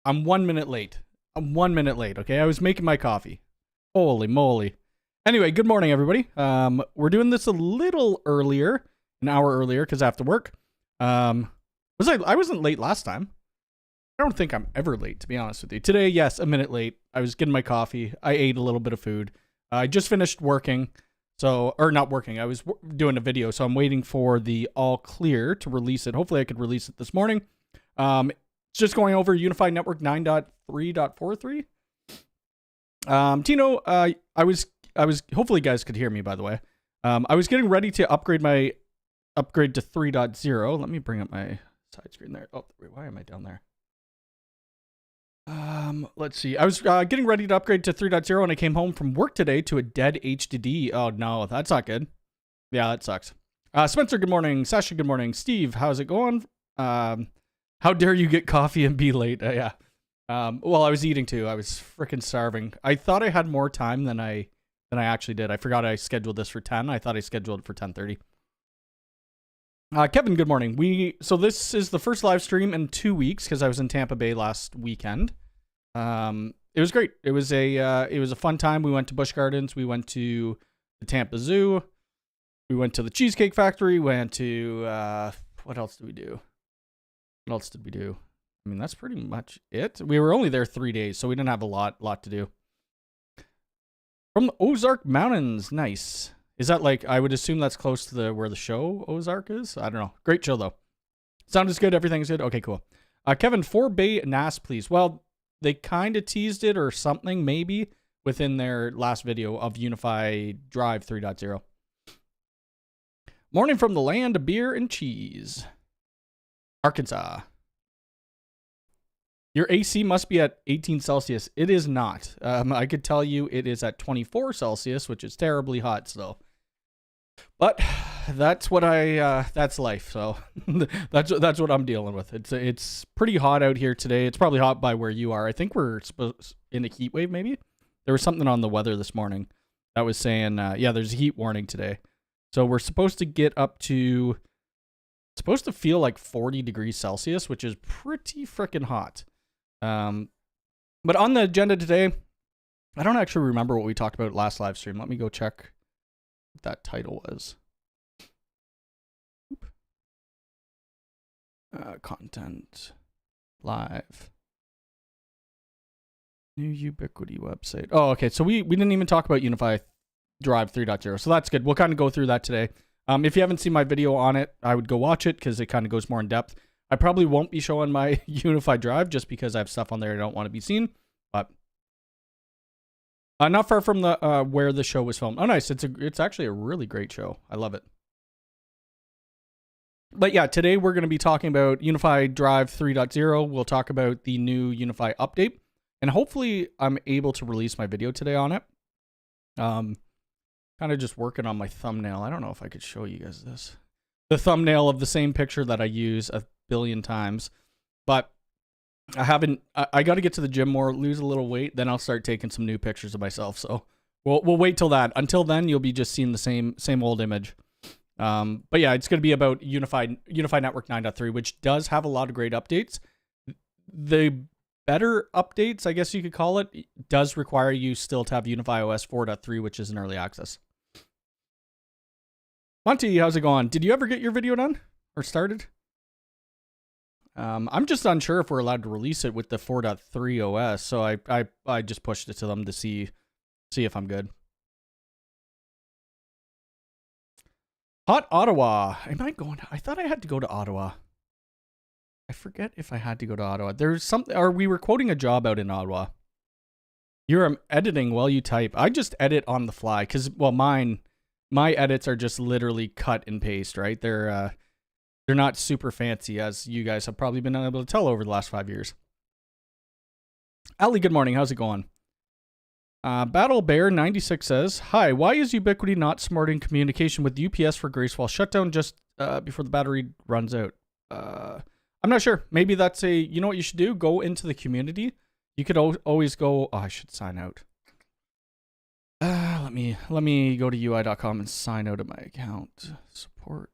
I'm 1 minute late. I'm 1 minute late, okay? I was making my coffee. Holy moly. Anyway, good morning, everybody. We're doing this a little earlier, an hour earlier, because I have to work. I wasn't late last time. I don't think I'm ever late, to be honest with you. Today, yes, a minute late. I was getting my coffee. I ate a little bit of food. I just finished working. Or not working. I was doing a video, so I'm waiting for the all clear to release it. Hopefully, I could release it this morning. It's just going over Unifi Network 9.3.43. Tino, I was. Hopefully, you guys could hear me. By the way, I was getting ready to upgrade to 3.0. Let me bring up my side screen there. Oh, wait, why am I down there? Let's see. I was getting ready to upgrade to 3.0 and I came home from work today to a dead HDD. Oh no, that's not good. Yeah, that sucks. Spencer, good morning. Sasha, good morning. Steve, how's it going? How dare you get coffee and be late? Yeah. Well, I was eating too. I was freaking starving. I thought I had more time than I actually did. I forgot I scheduled this for 10. I thought I scheduled it for 10:30. Kevin, good morning. So this is the first live stream in 2 weeks because I was in Tampa Bay last weekend. It was great. It was a fun time. We went to Busch Gardens. We went to the Tampa Zoo. We went to the Cheesecake Factory. Went to what else did we do? I mean, that's pretty much it. We were only there 3 days, so we didn't have a lot to do. From the Ozark Mountains, nice. Is that like, I would assume that's close to where the show Ozark is? I don't know. Great show, though. Sound is good. Everything's good. Okay, cool. Kevin, Forbay NAS, please. Well, they kind of teased it or something, maybe, within their last video of Unifi Drive 3.0. Morning from the land of beer and cheese. Arkansas. Your AC must be at 18 Celsius. It is not. I could tell you it is at 24 Celsius, which is terribly hot still. But that's what that's life. So that's what I'm dealing with. It's pretty hot out here today. It's probably hot by where you are. I think we're in a heat wave. Maybe there was something on the weather this morning that was saying, yeah, there's a heat warning today. So we're supposed to get up to, supposed to feel like 40 degrees Celsius, which is pretty freaking hot. But on the agenda today, I don't actually remember what we talked about last live stream. Let me go check what that title was. Content live. New Ubiquiti website. Oh, okay. So we didn't even talk about Unifi Drive 3.0. So that's good. We'll kind of go through that today. If you haven't seen my video on it, I would go watch it because it kind of goes more in depth. I probably won't be showing my Unifi Drive just because I have stuff on there I don't want to be seen. But not far from the where the show was filmed. Oh, nice. It's actually a really great show. I love it. But yeah, today we're going to be talking about Unifi Drive 3.0. We'll talk about the new Unifi update. And hopefully I'm able to release my video today on it. Kind of just working on my thumbnail. I don't know if I could show you guys this. The thumbnail of the same picture that I use a billion times. But I haven't, I got to get to the gym more, lose a little weight, then I'll start taking some new pictures of myself. So we'll wait till that. Until then, you'll be just seeing the same old image. But yeah, it's going to be about Unifi Network 9.3, which does have a lot of great updates. The better updates, I guess you could call it, does require you still to have Unifi OS 4.3, which is in early access. Monty, how's it going? Did you ever get your video done or started? I'm just unsure if we're allowed to release it with the 4.3 OS, so I just pushed it to them to see if I'm good. Hot Ottawa. Am I going? I thought I had to go to Ottawa. I forget if I had to go to Ottawa. There's something, or we were quoting a job out in Ottawa. You're editing while you type. I just edit on the fly because, well, my edits are just literally cut and paste, right? They're not super fancy, as you guys have probably been able to tell over the last 5 years. Ali, good morning. How's it going? Battle Bear 96 says, "Hi, why is Ubiquiti not supporting communication with UPS for Graceful shutdown just before the battery runs out?" I'm not sure. Maybe that's you know what you should do? Go into the community. You could always go, oh, I should sign out. Let me go to UI.com and sign out of my account. Support.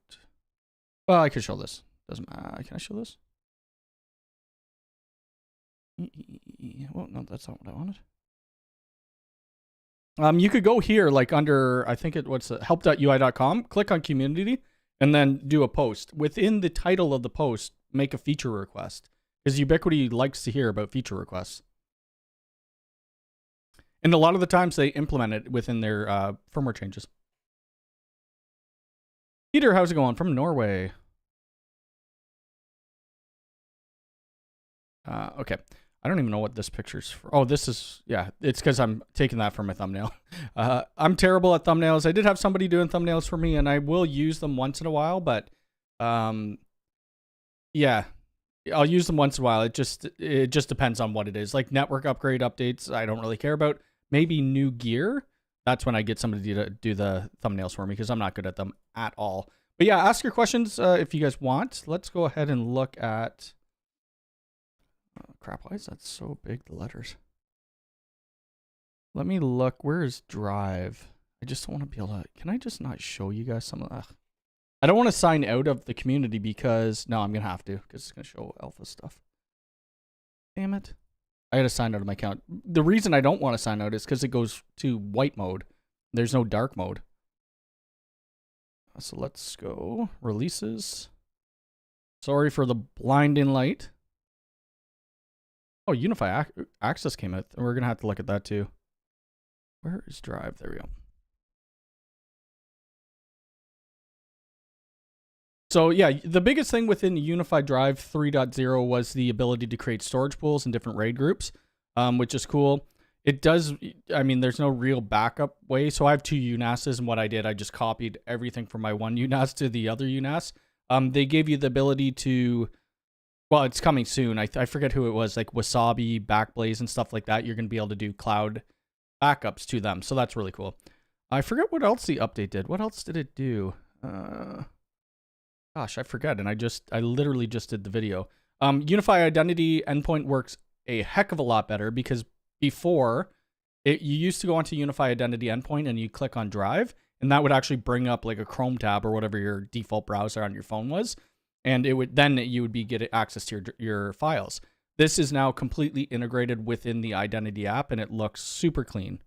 Well, I could show this. Doesn't matter. Can I show this? Well, no, that's not what I wanted. You could go here, like under, I think what's it, help.ui.com, click on community, and then do a post. Within the title of the post, make a feature request, because Ubiquiti likes to hear about feature requests. And a lot of the times they implement it within their firmware changes. Peter, how's it going? From Norway. Okay. I don't even know what this picture's for. Oh, this is, yeah, it's because I'm taking that for my thumbnail. I'm terrible at thumbnails. I did have somebody doing thumbnails for me, and I will use them once in a while, but yeah, I'll use them once in a while. It just depends on what it is. Like network upgrade updates, I don't really care about. Maybe new gear, that's when I get somebody to do the thumbnails for me, because I'm not good at them at all. But yeah, ask your questions if you guys want. Let's go ahead and look at... Oh, crap, why is that so big, the letters? Let me look. Where is Drive? I just don't want to be able to... Can I just not show you guys some of that? I don't want to sign out of the community because... No, I'm going to have to, because it's going to show alpha stuff. Damn it. I got to sign out of my account. The reason I don't want to sign out is because it goes to white mode. There's no dark mode. So let's go. Releases. Sorry for the blinding light. Oh, Unifi Access came out. We're going to have to look at that too. Where is Drive? There we go. So yeah, the biggest thing within Unifi Drive 3.0 was the ability to create storage pools in different RAID groups, which is cool. It does, I mean, there's no real backup way. So I have two UNASs, and what I did, I just copied everything from my one UNAS to the other UNAS. They gave you the ability to... Well, it's coming soon. I forget who it was, like Wasabi, Backblaze, and stuff like that. You're going to be able to do cloud backups to them. So that's really cool. I forget what else the update did. What else did it do? Gosh, I forget. And I literally just did the video. Unifi Identity Endpoint works a heck of a lot better, because before, you used to go onto Unifi Identity Endpoint and you click on Drive, and that would actually bring up like a Chrome tab or whatever your default browser on your phone was. And it would then you would be getting access to your files. This is now completely integrated within the Identity app, and it looks super clean.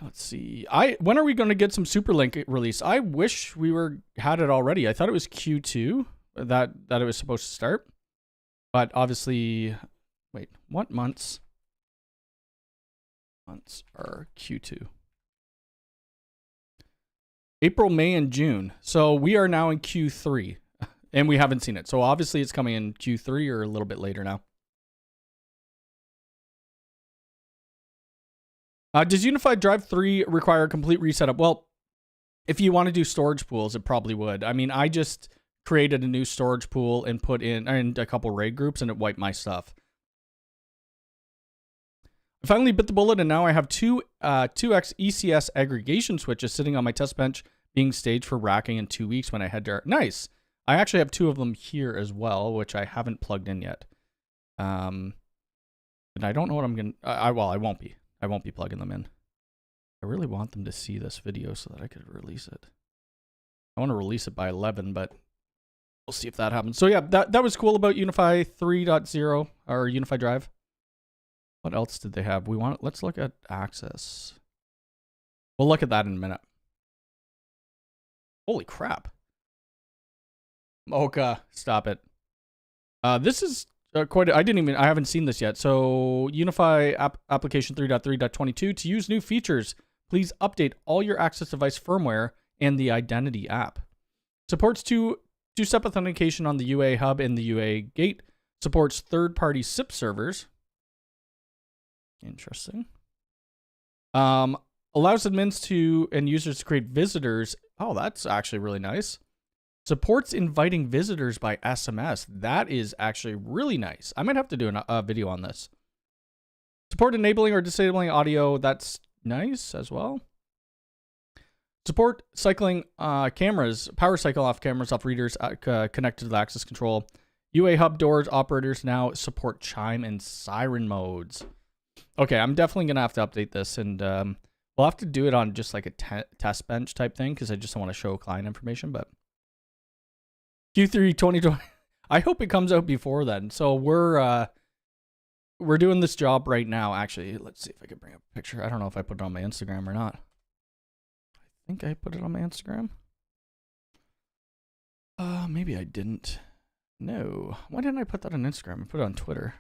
Let's see. When are we going to get some Superlink release? I wish we had it already. I thought it was Q2 that it was supposed to start, but obviously, wait, what months? Months are Q2. April, May, and June. So we are now in Q3, and we haven't seen it. So obviously it's coming in Q3 or a little bit later now. Does Unifi Drive 3 require a complete resetup? Well, if you want to do storage pools, it probably would. I mean, I just created a new storage pool and put in a couple RAID groups, and it wiped my stuff. I finally bit the bullet, and now I have 2x ECS aggregation switches sitting on my test bench being staged for racking in 2 weeks when I head to... Nice! I actually have 2 of them here as well, which I haven't plugged in yet. And I don't know what I'm going to... Well, I won't be. I won't be plugging them in. I really want them to see this video so that I could release it. I want to release it by 11, but we'll see if that happens. So yeah, that was cool about Unifi 3.0, or Unifi Drive. What else did they have? Let's look at Access. We'll look at that in a minute. Holy crap. Mocha, stop it. This is quite, I haven't seen this yet. So Unifi application 3.3.22, to use new features, please update all your Access device firmware and the Identity app. Supports two-step authentication on the UA hub and the UA gate. Supports third-party SIP servers. Interesting. Allows admins and users to create visitors. Oh, that's actually really nice. Supports inviting visitors by SMS. That is actually really nice. I might have to do a video on this. Support enabling or disabling audio. That's nice as well. Support cycling cameras. Power cycle off cameras off readers connected to the access control. UA hub doors operators now support chime and siren modes. Okay, I'm definitely going to have to update this, and we'll have to do it on just like a test bench type thing, because I just don't want to show client information, but Q3 2020. I hope it comes out before then. So we're doing this job right now. Actually, let's see if I can bring up a picture. I don't know if I put it on my Instagram or not. I think I put it on my Instagram. Maybe I didn't. No. Why didn't I put that on Instagram? I put it on Twitter.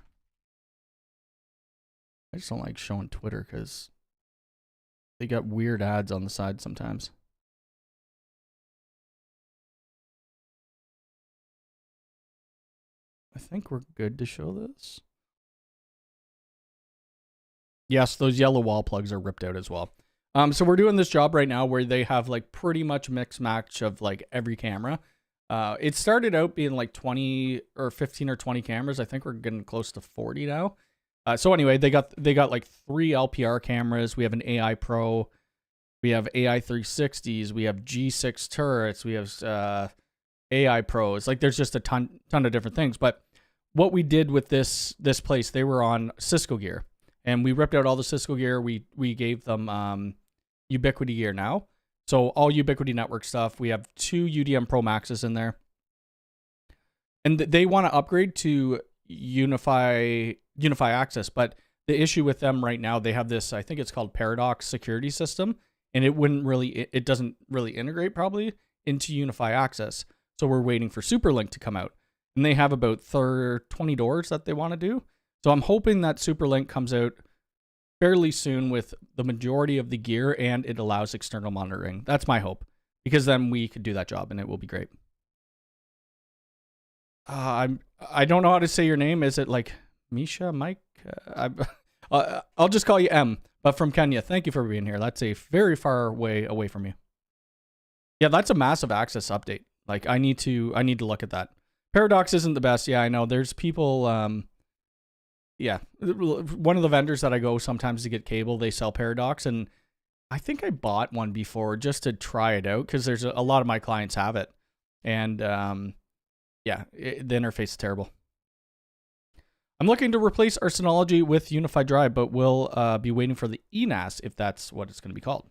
I just don't like showing Twitter because they got weird ads on the side sometimes. I think we're good to show this. Yes, those yellow wall plugs are ripped out as well. So we're doing this job right now where they have like pretty much mix match of like every camera. It started out being like 20 or 15 or 20 cameras. I think we're getting close to 40 now. So anyway, they got like 3 LPR cameras. We have an AI Pro. We have AI 360s. We have G6 turrets. We have AI Pros. Like there's just a ton of different things. But what we did with this place, they were on Cisco gear. And we ripped out all the Cisco gear. We gave them Ubiquiti gear now. So all Ubiquiti network stuff. We have 2 UDM Pro Maxes in there. And they want to upgrade to Unifi Access. But the issue with them right now, they have this, I think it's called Paradox security system. And it doesn't really integrate probably into Unifi Access. So we're waiting for Superlink to come out. And they have about 20 doors that they want to do. So I'm hoping that Superlink comes out fairly soon with the majority of the gear and it allows external monitoring. That's my hope, because then we could do that job and it will be great. I don't know how to say your name. Is it like Misha, Mike? I'll just call you M, but from Kenya. Thank you for being here. That's a very far way away from you. Yeah, that's a massive access update. Like I need to look at that. Paradox isn't the best. Yeah, I know. There's people. Yeah, one of the vendors that I go sometimes to get cable, they sell Paradox, and I think I bought one before just to try it out because there's a lot of my clients have it, and yeah, the interface is terrible. I'm looking to replace our Synology with Unifi Drive, but we'll be waiting for the ENAS if that's what it's going to be called.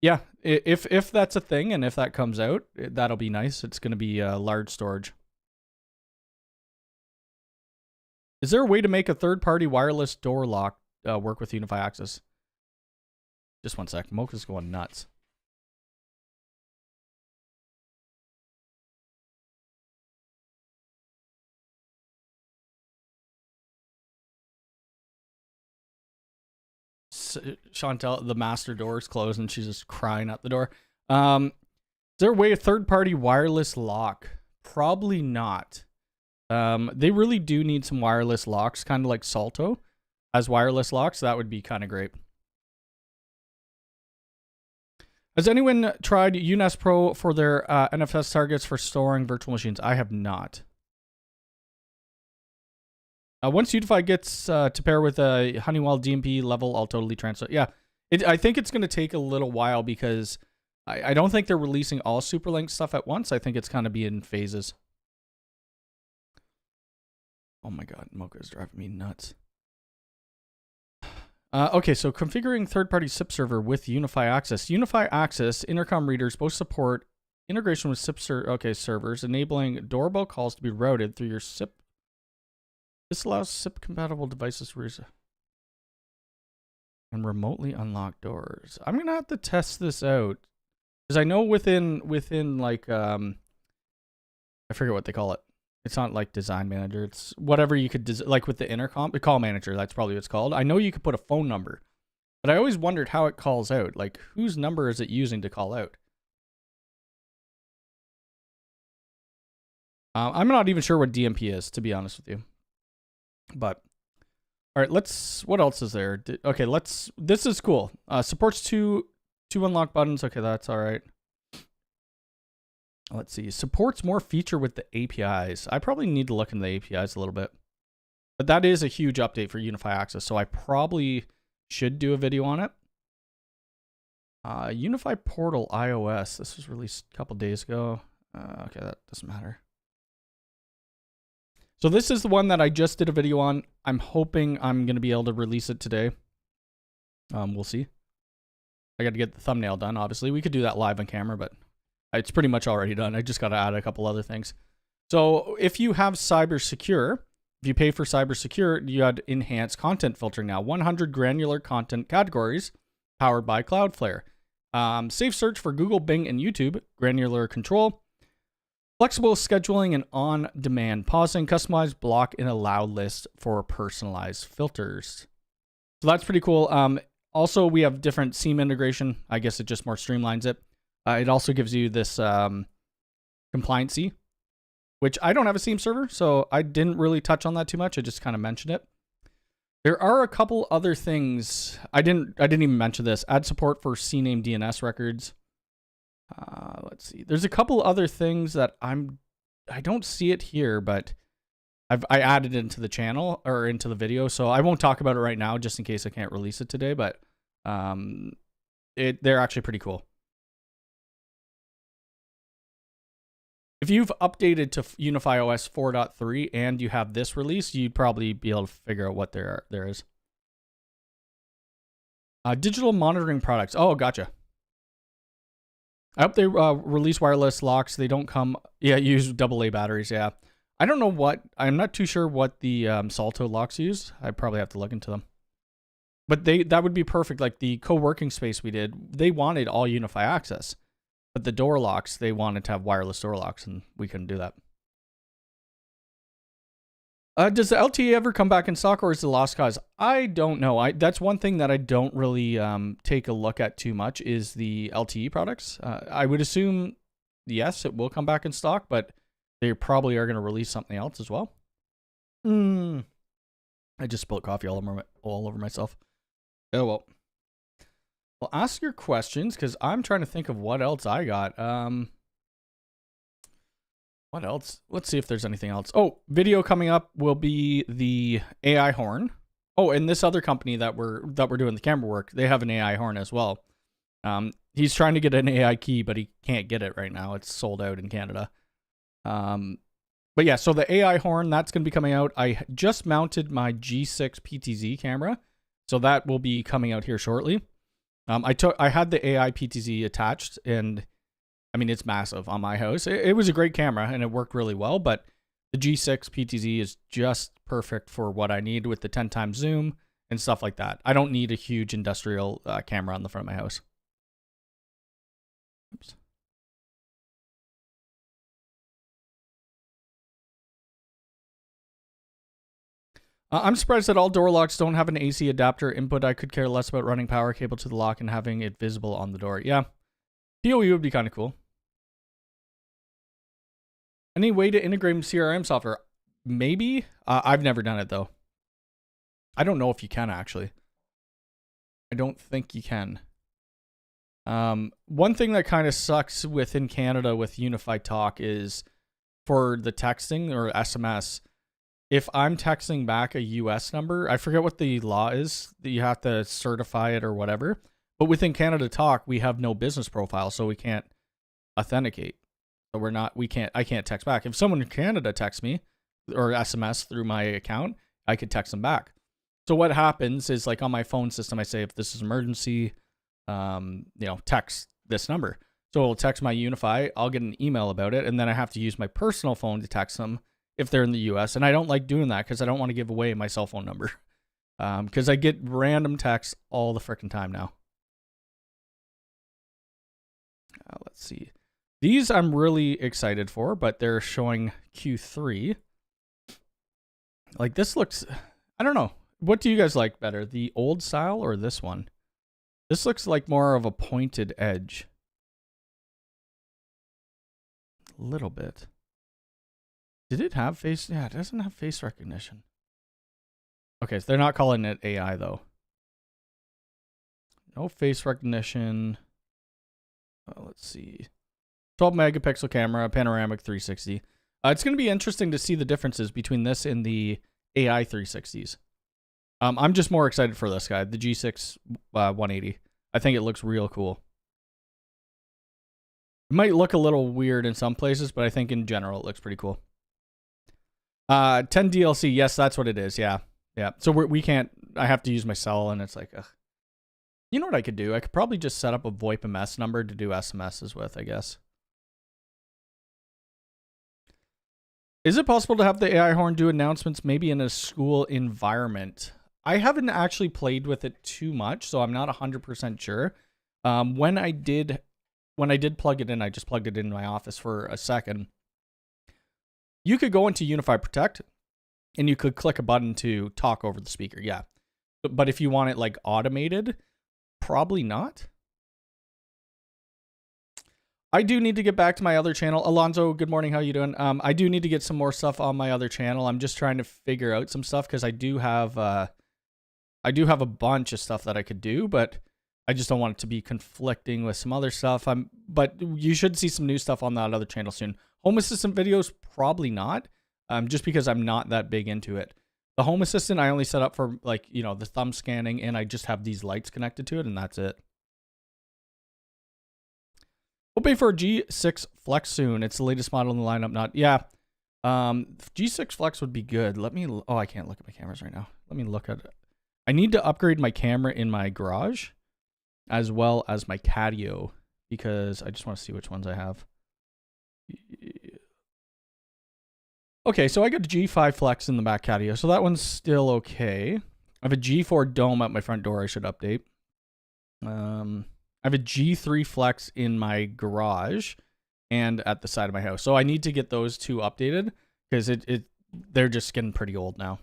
Yeah, if that's a thing and if that comes out, that'll be nice. It's going to be large storage. Is there a way to make a third-party wireless door lock work with Unifi Access? Just one sec. Mocha's going nuts. Chantel, the master door is closed and she's just crying out the door. Is there a way a third-party wireless lock? Probably not. They really do need some wireless locks, kind of like Salto has wireless locks. That would be kind of great. Has anyone tried UNES Pro for their NFS targets for storing virtual machines? I have not. Once Unifi gets to pair with a Honeywell DMP level, I'll totally transfer. Yeah, I think it's going to take a little while because I don't think they're releasing all Superlink stuff at once. I think it's kind of be in phases. Oh my god, Mocha is driving me nuts. Okay, so configuring third-party SIP server with Unifi Access. Unifi Access intercom readers both support integration with SIP servers, enabling doorbell calls to be routed through your SIP. This allows SIP-compatible devices to and remotely unlock doors. I'm gonna have to test this out because I know within like I forget what they call it. It's not like design manager. It's whatever you could like with the intercom, the call manager. That's probably what it's called. I know you could put a phone number, but I always wondered how it calls out. Like whose number is it using to call out? I'm not even sure what DMP is, to be honest with you. But all right, what else is there? Okay, this is cool. Supports two unlock buttons. Okay, that's all right. Let's see. Supports more feature with the APIs. I probably need to look into the APIs a little bit. But that is a huge update for Unifi Access, so I probably should do a video on it. Unifi Portal iOS. This was released a couple days ago. Okay, that doesn't matter. So this is the one that I just did a video on. I'm hoping I'm going to be able to release it today. We'll see. I got to get the thumbnail done, obviously. We could do that live on camera, but it's pretty much already done. I just got to add a couple other things. So if you have cybersecure, if you pay for cybersecure, you had enhanced content filtering now. 100 granular content categories powered by Cloudflare. Safe search for Google, Bing, and YouTube. Granular control. Flexible scheduling and on-demand pausing. Customized block and allow list for personalized filters. So that's pretty cool. Also, we have different SIEM integration. I guess it just more streamlines it. It also gives you this compliancy, which I don't have a SIEM server, so I didn't really touch on that too much. I just kind of mentioned it. There are a couple other things. I didn't even mention this. Add support for CNAME DNS records. Let's see. There's a couple other things that I don't see it here, but I added it into the channel or into the video, so I won't talk about it right now just in case I can't release it today, but they're actually pretty cool. If you've updated to Unifi OS 4.3 and you have this release, you'd probably be able to figure out what there is. Digital monitoring products. Oh, gotcha. I hope they release wireless locks. They don't come. Yeah, use AA batteries. Yeah. I don't know what. I'm not too sure what the Salto locks use. I probably have to look into them. But that would be perfect. Like the co-working space we did, they wanted all Unifi access. But the door locks, they wanted to have wireless door locks, and we couldn't do that. Does the LTE ever come back in stock, or is it a lost cause? I don't know. That's one thing that I don't really take a look at too much is the LTE products. I would assume, yes, it will come back in stock, but they probably are going to release something else as well. I just spilled coffee all over myself. Oh, well. Well, ask your questions, because I'm trying to think of what else I got. What else? Let's see if there's anything else. Oh, video coming up will be the AI horn. Oh, and this other company that we're doing the camera work, they have an AI horn as well. He's trying to get an AI key, but he can't get it right now. It's sold out in Canada. But yeah, so the AI horn, that's going to be coming out. I just mounted my G6 PTZ camera, so that will be coming out here shortly. I had the AI PTZ attached, and I mean, it's massive on my house. It was a great camera, and it worked really well, but the G6 PTZ is just perfect for what I need with the 10 times zoom and stuff like that. I don't need a huge industrial camera on the front of my house. Oops. I'm surprised that all door locks don't have an AC adapter input. I could care less about running power cable to the lock and having it visible on the door. Yeah. PoE would be kind of cool. Any way to integrate CRM software? Maybe. I've never done it, though. I don't know if you can, actually. I don't think you can. One thing that kind of sucks within Canada with Unifi Talk is for the texting or SMS, if I'm texting back a US number, I forget what the law is, that you have to certify it or whatever. But within Canada Talk, we have no business profile, so we can't authenticate. So I can't text back. If someone in Canada texts me or SMS through my account, I could text them back. So what happens is, like on my phone system, I say, if this is emergency, text this number. So it'll text my Unifi, I'll get an email about it, and then I have to use my personal phone to text them if they're in the US. And I don't like doing that because I don't want to give away my cell phone number. Because I get random texts all the freaking time now. Let's see. These I'm really excited for, but they're showing Q3. Like this looks, I don't know. What do you guys like better, the old style or this one? This looks like more of a pointed edge. A little bit. Did it have face? Yeah, it doesn't have face recognition. Okay, so they're not calling it AI though. No face recognition. Let's see. 12 megapixel camera, panoramic 360. It's going to be interesting to see the differences between this and the AI 360s. I'm just more excited for this guy, the G6 180. I think it looks real cool. It might look a little weird in some places, but I think in general it looks pretty cool. 10 DLC, yes, that's what it is. Yeah, yeah. So we can't. I have to use my cell, and it's like, ugh. You know what I could do? I could probably just set up a VOIP.MS number to do SMSs with, I guess. Is it possible to have the AI horn do announcements maybe in a school environment? I haven't actually played with it too much, so I'm not 100% sure. When I did plug it in, I just plugged it in my office for a second. You could go into Unifi Protect, and you could click a button to talk over the speaker, yeah. But if you want it like automated, probably not. I do need to get back to my other channel. Alonzo, good morning. How you doing? I do need to get some more stuff on my other channel. I'm just trying to figure out some stuff because I do have a bunch of stuff that I could do, but I just don't want it to be conflicting with some other stuff. But you should see some new stuff on that other channel soon. Home Assistant videos, probably not, just because I'm not that big into it. The Home Assistant, I only set up for like, you know, the thumb scanning, and I just have these lights connected to it, and that's it. Hoping for a G6 Flex soon. It's the latest model in the lineup. Not, yeah. G6 Flex would be good. Let me, oh, I can't look at my cameras right now. Let me look at it. I need to upgrade my camera in my garage as well as my catio because I just want to see which ones I have. Okay, so I got a G5 Flex in the back catio, so that one's still okay. I have a G4 Dome at my front door I should update. I have a G3 Flex in my garage and at the side of my house. So I need to get those two updated because they're just getting pretty old now.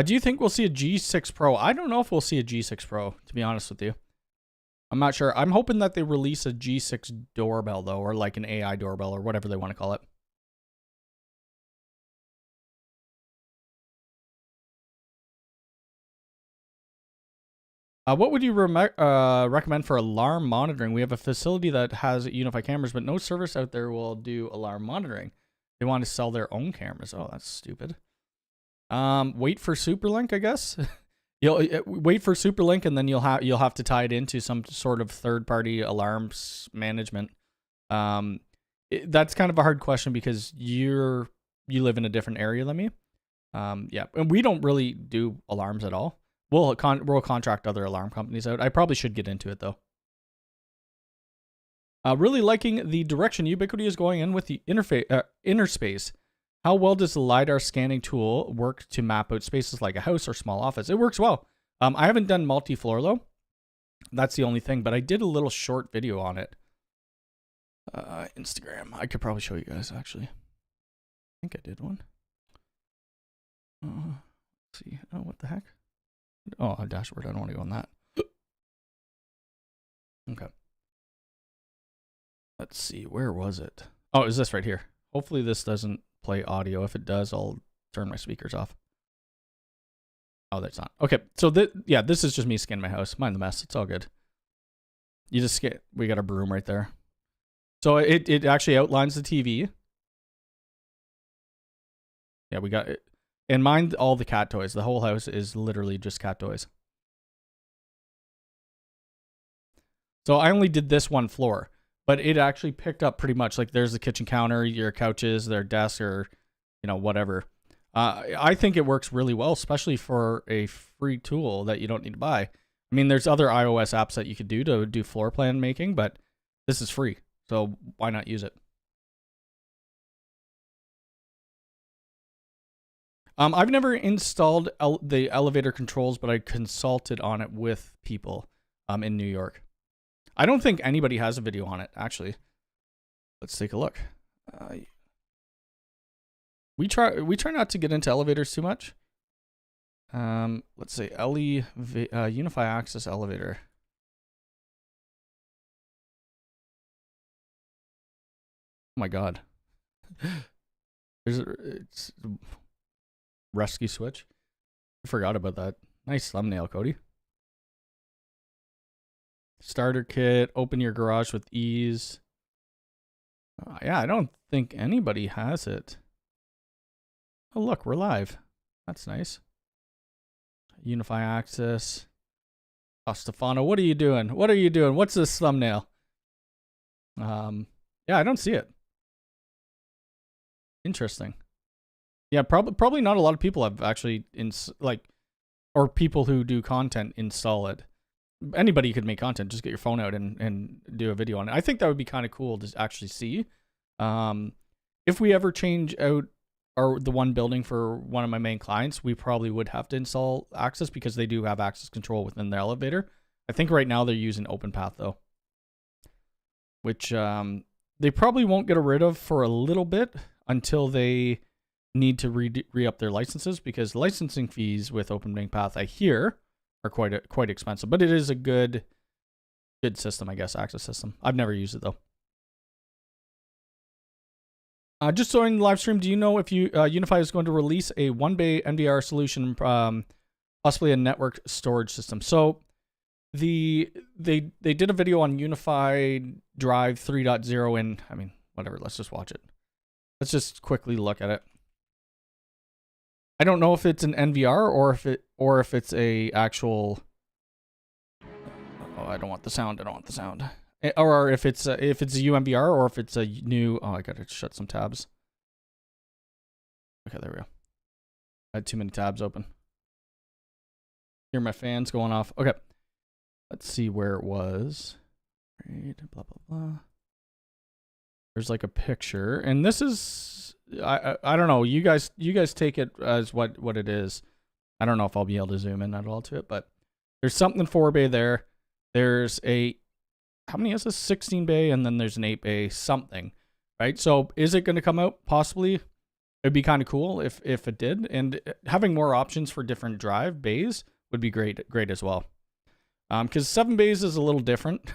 Do you think we'll see a G6 Pro? I don't know if we'll see a G6 Pro, to be honest with you. I'm not sure. I'm hoping that they release a G6 doorbell, though, or like an AI doorbell or whatever they want to call it. What would you recommend for alarm monitoring? We have a facility that has Unifi cameras, but no service out there will do alarm monitoring. They want to sell their own cameras. Oh, that's stupid. Wait for Superlink, I guess. You'll wait for Superlink, and then you'll have to tie it into some sort of third-party alarms management. That's kind of a hard question because you live in a different area than me. Yeah, and we don't really do alarms at all. We'll contract other alarm companies out. I probably should get into it, though. Really liking the direction Ubiquiti is going in with the inner space. How well does the LiDAR scanning tool work to map out spaces like a house or small office? It works well. I haven't done multi-floor, though. That's the only thing, but I did a little short video on it. Instagram. I could probably show you guys, actually. I think I did one. Let's see. Oh, what the heck? Oh, a dashboard. I don't want to go on that. Okay. Let's see. Where was it? Oh, is this right here? Hopefully this doesn't play audio. If it does, I'll turn my speakers off. Oh, that's not. Okay. So yeah, this is just me scanning my house. Mind the mess. It's all good. You just get, we got a broom right there. So it actually outlines the TV. Yeah, we got it. And mind all the cat toys. The whole house is literally just cat toys. So I only did this one floor, but it actually picked up pretty much. Like there's the kitchen counter, your couches, their desk, or you know, whatever. I think it works really well, especially for a free tool that you don't need to buy. I mean, there's other iOS apps that you could do to do floor plan making, but this is free. So why not use it? I've never installed the elevator controls, but I consulted on it with people in New York. I don't think anybody has a video on it, actually. Let's take a look. We try not to get into elevators too much. Let's say Unifi Access elevator. Oh my God. It's rescue switch. I forgot about that. Nice thumbnail, Cody. Starter kit. Open your garage with ease. Yeah, I don't think anybody has it. Oh, look, we're live. That's nice. Unifi Access. Oh, Stefano, what are you doing? What are you doing? What's this thumbnail? Yeah, I don't see it. Interesting. Yeah, probably not a lot of people have actually or people who do content install it. Anybody could make content. Just get your phone out and do a video on it. I think that would be kind of cool to actually see. If if we ever change out the one building for one of my main clients, we probably would have to install access because they do have access control within the elevator. I think right now they're using OpenPath though, which they probably won't get rid of for a little bit until they need to re-up their licenses, because licensing fees with OpenPath, I hear, are quite expensive. But it is a good system, I guess, access system. I've never used it though. Just joining the live stream, do you know if Unifi is going to release a one-bay NVR solution, possibly a network storage system? So they did a video on Unifi Drive 3.0, and I mean, whatever, let's just watch it. Let's just quickly look at it. I don't know if it's an NVR or if it's a actual. Oh, I don't want the sound. I don't want the sound. Or if it's a UMVR or if it's a new. Oh, I gotta shut some tabs. Okay, there we go. I had too many tabs open. Hear my fans going off. Okay, let's see where it was. Right, blah blah blah. There's like a picture, and this is I don't know. You guys take it as what it is. I don't know if I'll be able to zoom in at all to it, but there's something 4-bay there. There's a, how many is this? 16-bay, and then there's an 8-bay something, right? So is it going to come out? Possibly. It'd be kind of cool if it did, and having more options for different drive bays would be great as well. Because 7 bays is a little different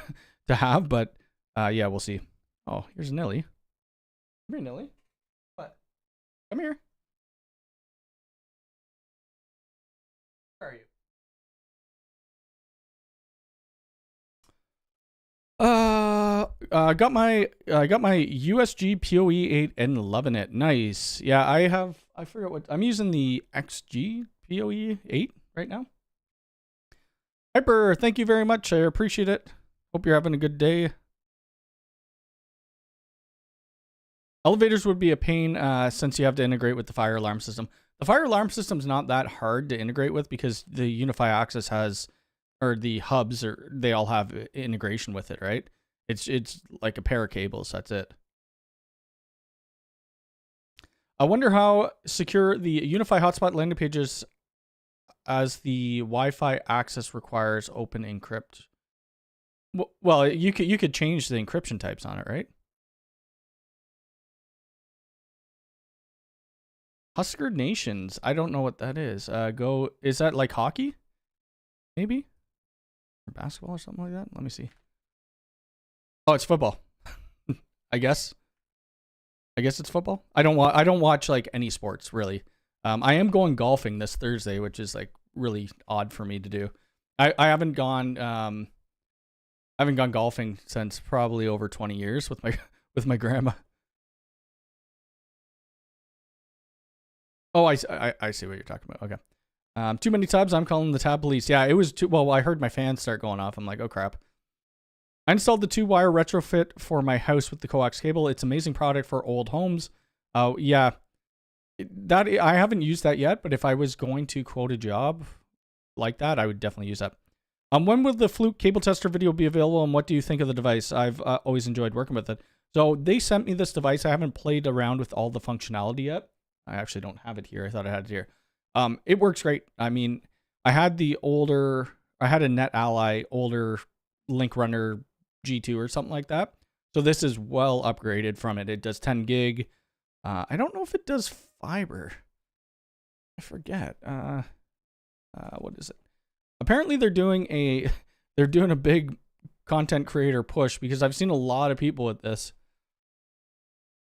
to have, but yeah, we'll see. Oh, here's Nilly. Come here, Nilly. What? Come here. Where are you? I got my USG PoE 8 and loving it. Nice. Yeah, I forget what I'm using, the XG PoE 8 right now. Hyper, thank you very much. I appreciate it. Hope you're having a good day. Elevators would be a pain since you have to integrate with the fire alarm system. The fire alarm system is not that hard to integrate with because the Unifi Access has, or the hubs, they all have integration with it, right? It's like a pair of cables. That's it. I wonder how secure the Unifi hotspot landing pages as the Wi-Fi access requires open encrypt. Well, you could change the encryption types on it, right? Husker Nations. I don't know what that is. Is that like hockey? Maybe? Or basketball or something like that? Let me see. Oh, it's football. I guess it's football. I don't watch like any sports really. I am going golfing this Thursday, which is like really odd for me to do. I haven't gone golfing since probably over 20 years with my grandma. Oh, I see what you're talking about. Okay. Too many tabs. I'm calling the tab police. Yeah, it was too. Well, I heard my fans start going off. I'm like, oh crap. I installed the 2-wire retrofit for my house with the coax cable. It's an amazing product for old homes. Yeah, that I haven't used that yet, but if I was going to quote a job like that, I would definitely use that. When will the Fluke cable tester video be available, and what do you think of the device? I've always enjoyed working with it. So they sent me this device. I haven't played around with all the functionality yet. I actually don't have it here. I thought I had it here. It works great. I mean, I had a NetAlly older Link Runner G2 or something like that. So this is well upgraded from it. It does 10 gig. I don't know if it does fiber. I forget. What is it? Apparently they're doing a big content creator push because I've seen a lot of people with this.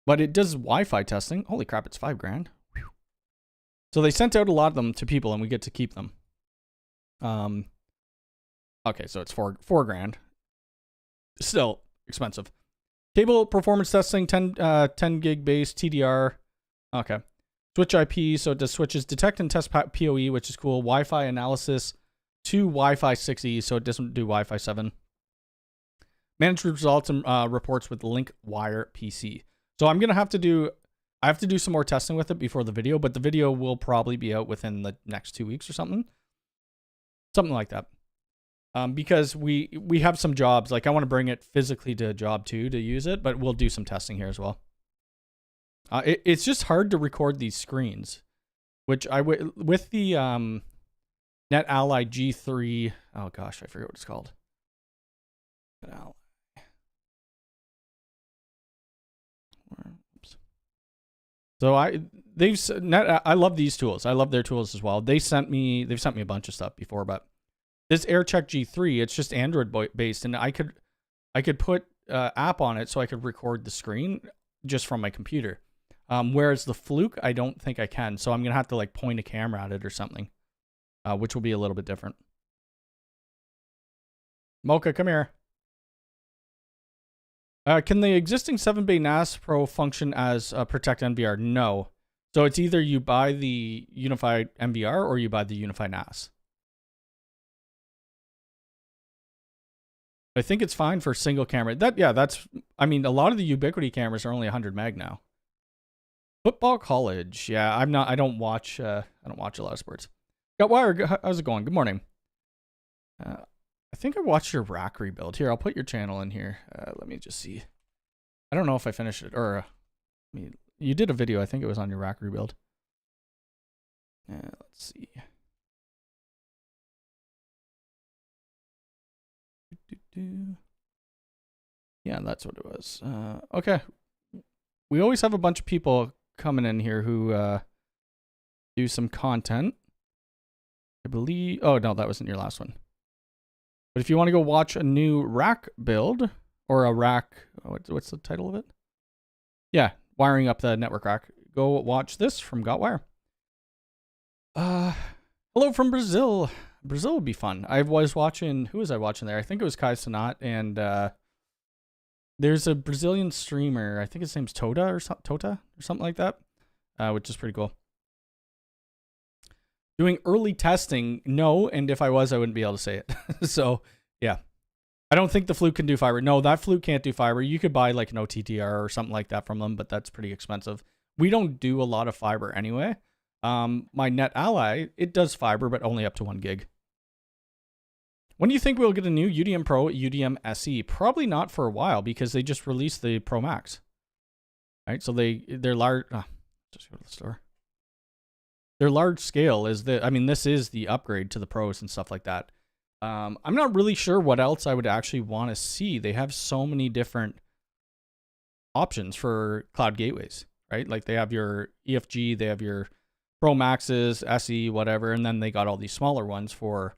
But it does Wi-Fi testing. Holy crap, it's $5,000. Whew. So they sent out a lot of them to people and we get to keep them. Okay, so it's $4,000. Still expensive. Cable performance testing, 10 gig base, TDR. Okay. Switch IP, so it does switches. Detect and test PoE, which is cool. Wi-Fi analysis to Wi-Fi 6E, so it doesn't do Wi-Fi 7. Manage results and reports with Link Wire PC. So I have to do some more testing with it before the video, but the video will probably be out within the next 2 weeks or something. Something like that. Because we have some jobs, like I want to bring it physically to a job too to use it, but we'll do some testing here as well. It's just hard to record these screens, which with the NetAlly G3. Oh gosh, I forget what it's called. NetAlly. Oops. So I love these tools. I love their tools as well. They've sent me a bunch of stuff before, but this AirCheck G3, it's just Android based, and I could put app on it so I could record the screen just from my computer. Whereas the Fluke, I don't think I can. So I'm gonna have to like point a camera at it or something, which will be a little bit different. Mocha, come here. Can the existing 7-bay NAS Pro function as Protect NVR? No. So it's either you buy the Unifi NVR or you buy the Unifi NAS. I think it's fine for single camera. I mean, a lot of the Ubiquiti cameras are only 100 meg now. Football college. Yeah, I don't watch a lot of sports. Got Wire, how's it going? Good morning. I think I watched your rack rebuild. Here, I'll put your channel in here. Let me just see. I don't know if I finished it or I mean, you did a video. I think it was on your rack rebuild. Let's see. Yeah, that's what it was. Okay. We always have a bunch of people coming in here who do some content. I believe. Oh, no, that wasn't your last one. But if you want to go watch a new rack build or a rack, what's the title of it? Yeah, wiring up the network rack. Go watch this from GotWire. Hello from Brazil. Brazil would be fun. I was watching, who was I watching there? I think it was Kai Sanat, and there's a Brazilian streamer. I think his name's Tota or something like that, which is pretty cool. Doing early testing, no, and if I was, I wouldn't be able to say it. So, yeah. I don't think the Fluke can do fiber. No, that Fluke can't do fiber. You could buy like an OTTR or something like that from them, but that's pretty expensive. We don't do a lot of fiber anyway. My NetAlly, it does fiber, but only up to 1 gig. When do you think we'll get a new UDM Pro, UDM SE? Probably not for a while because they just released the Pro Max. Right? So they're large. Just go to the store. Their large scale is this is the upgrade to the Pros and stuff like that. I'm not really sure what else I would actually want to see. They have so many different options for cloud gateways, right? Like they have your EFG, they have your Pro Maxes, SE, whatever, and then they got all these smaller ones for,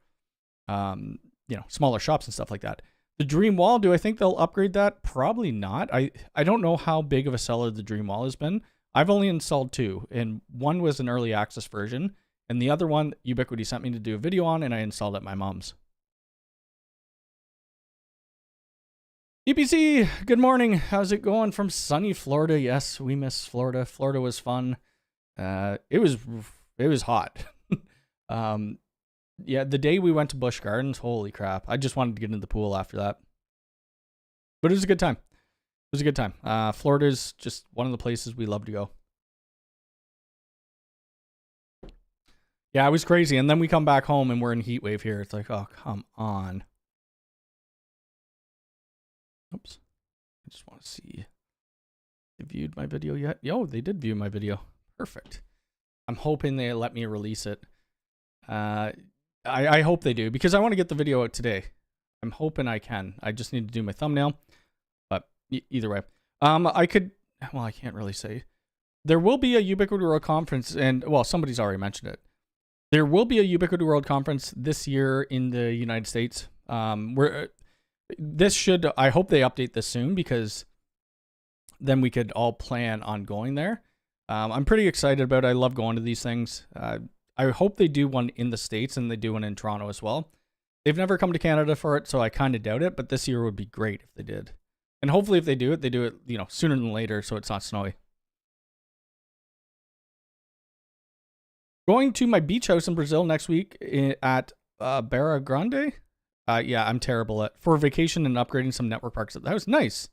smaller shops and stuff like that. The Dream Wall, do I think they'll upgrade that? Probably not. I don't know how big of a seller the Dream Wall has been. I've only installed 2, and one was an early access version, and the other one Ubiquiti sent me to do a video on, and I installed at my mom's. EPC, good morning. How's it going from sunny Florida? Yes, we miss Florida. Florida was fun. It was hot. Yeah, the day we went to Busch Gardens, holy crap. I just wanted to get into the pool after that. But it was a good time. It was a good time. Florida's just one of the places we love to go. Yeah, it was crazy. And then we come back home and we're in heat wave here. It's like, oh, come on. Oops. I just want to see. They viewed my video yet? Yo, they did view my video. Perfect. I'm hoping they let me release it. I hope they do because I want to get the video out today. I'm hoping I can. I just need to do my thumbnail. But either way. I can't really say. There will be a Ubiquiti World Conference, and, well, somebody's already mentioned it. There will be a Ubiquiti World Conference this year in the United States. I hope they update this soon because then we could all plan on going there. I'm pretty excited about it. I love going to these things. I hope they do one in the States and they do one in Toronto as well. They've never come to Canada for it, so I kind of doubt it, but this year would be great if they did. And hopefully if they do it, sooner than later so it's not snowy. Going to my beach house in Brazil next week at Barra Grande. Yeah, I'm terrible for vacation and upgrading some network parks. That was nice.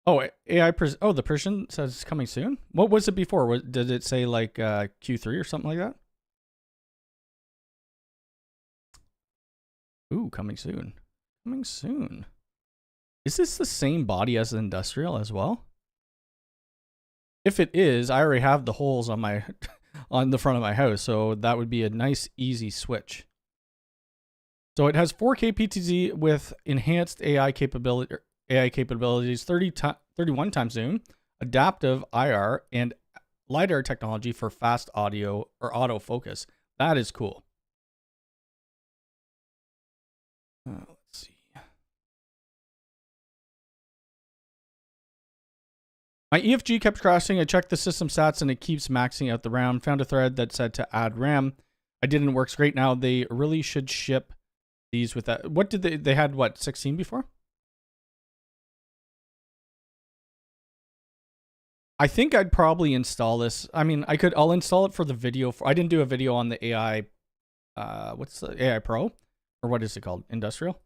Oh, the Persian says it's coming soon. What was it before? Did it say like Q3 or something like that? Ooh, coming soon. Coming soon. Is this the same body as the industrial as well? If it is, I already have the holes on my on the front of my house, so that would be a nice easy switch. So it has 4K PTZ with enhanced AI capabilities, 31 times zoom, adaptive IR, and LiDAR technology for fast audio or autofocus. That is cool. Let's see. My EFG kept crashing. I checked the system stats and it keeps maxing out the RAM. Found a thread that said to add RAM. I did, and it works great now. They really should ship these with that. What did they had what, 16 before? I think I'd probably install this. I mean, I'll install it for the video. I didn't do a video on the AI, what's the AI Pro? Or what is it called? Industrial?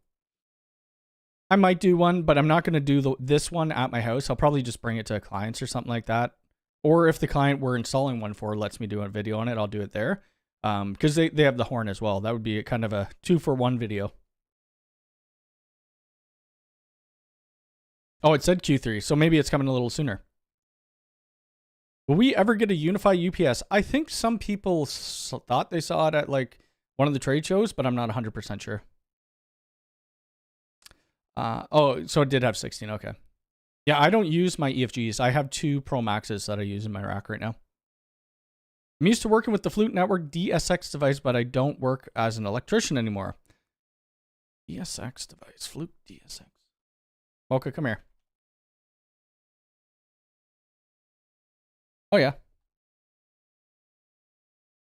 I might do one, but I'm not going to do this one at my house. I'll probably just bring it to clients or something like that. Or if the client we're installing one for lets me do a video on it, I'll do it there. Because they have the horn as well. That would be kind of a 2-for-1 video. Oh, it said Q3, so maybe it's coming a little sooner. Will we ever get a Unifi UPS? I think some people thought they saw it at like one of the trade shows, but I'm not 100% sure. Oh, so it did have 16. Okay. Yeah, I don't use my EFGs. I have 2 Pro Maxes that I use in my rack right now. I'm used to working with the Flute Network DSX device, but I don't work as an electrician anymore. DSX device, Flute DSX. Mocha, come here. Oh, yeah.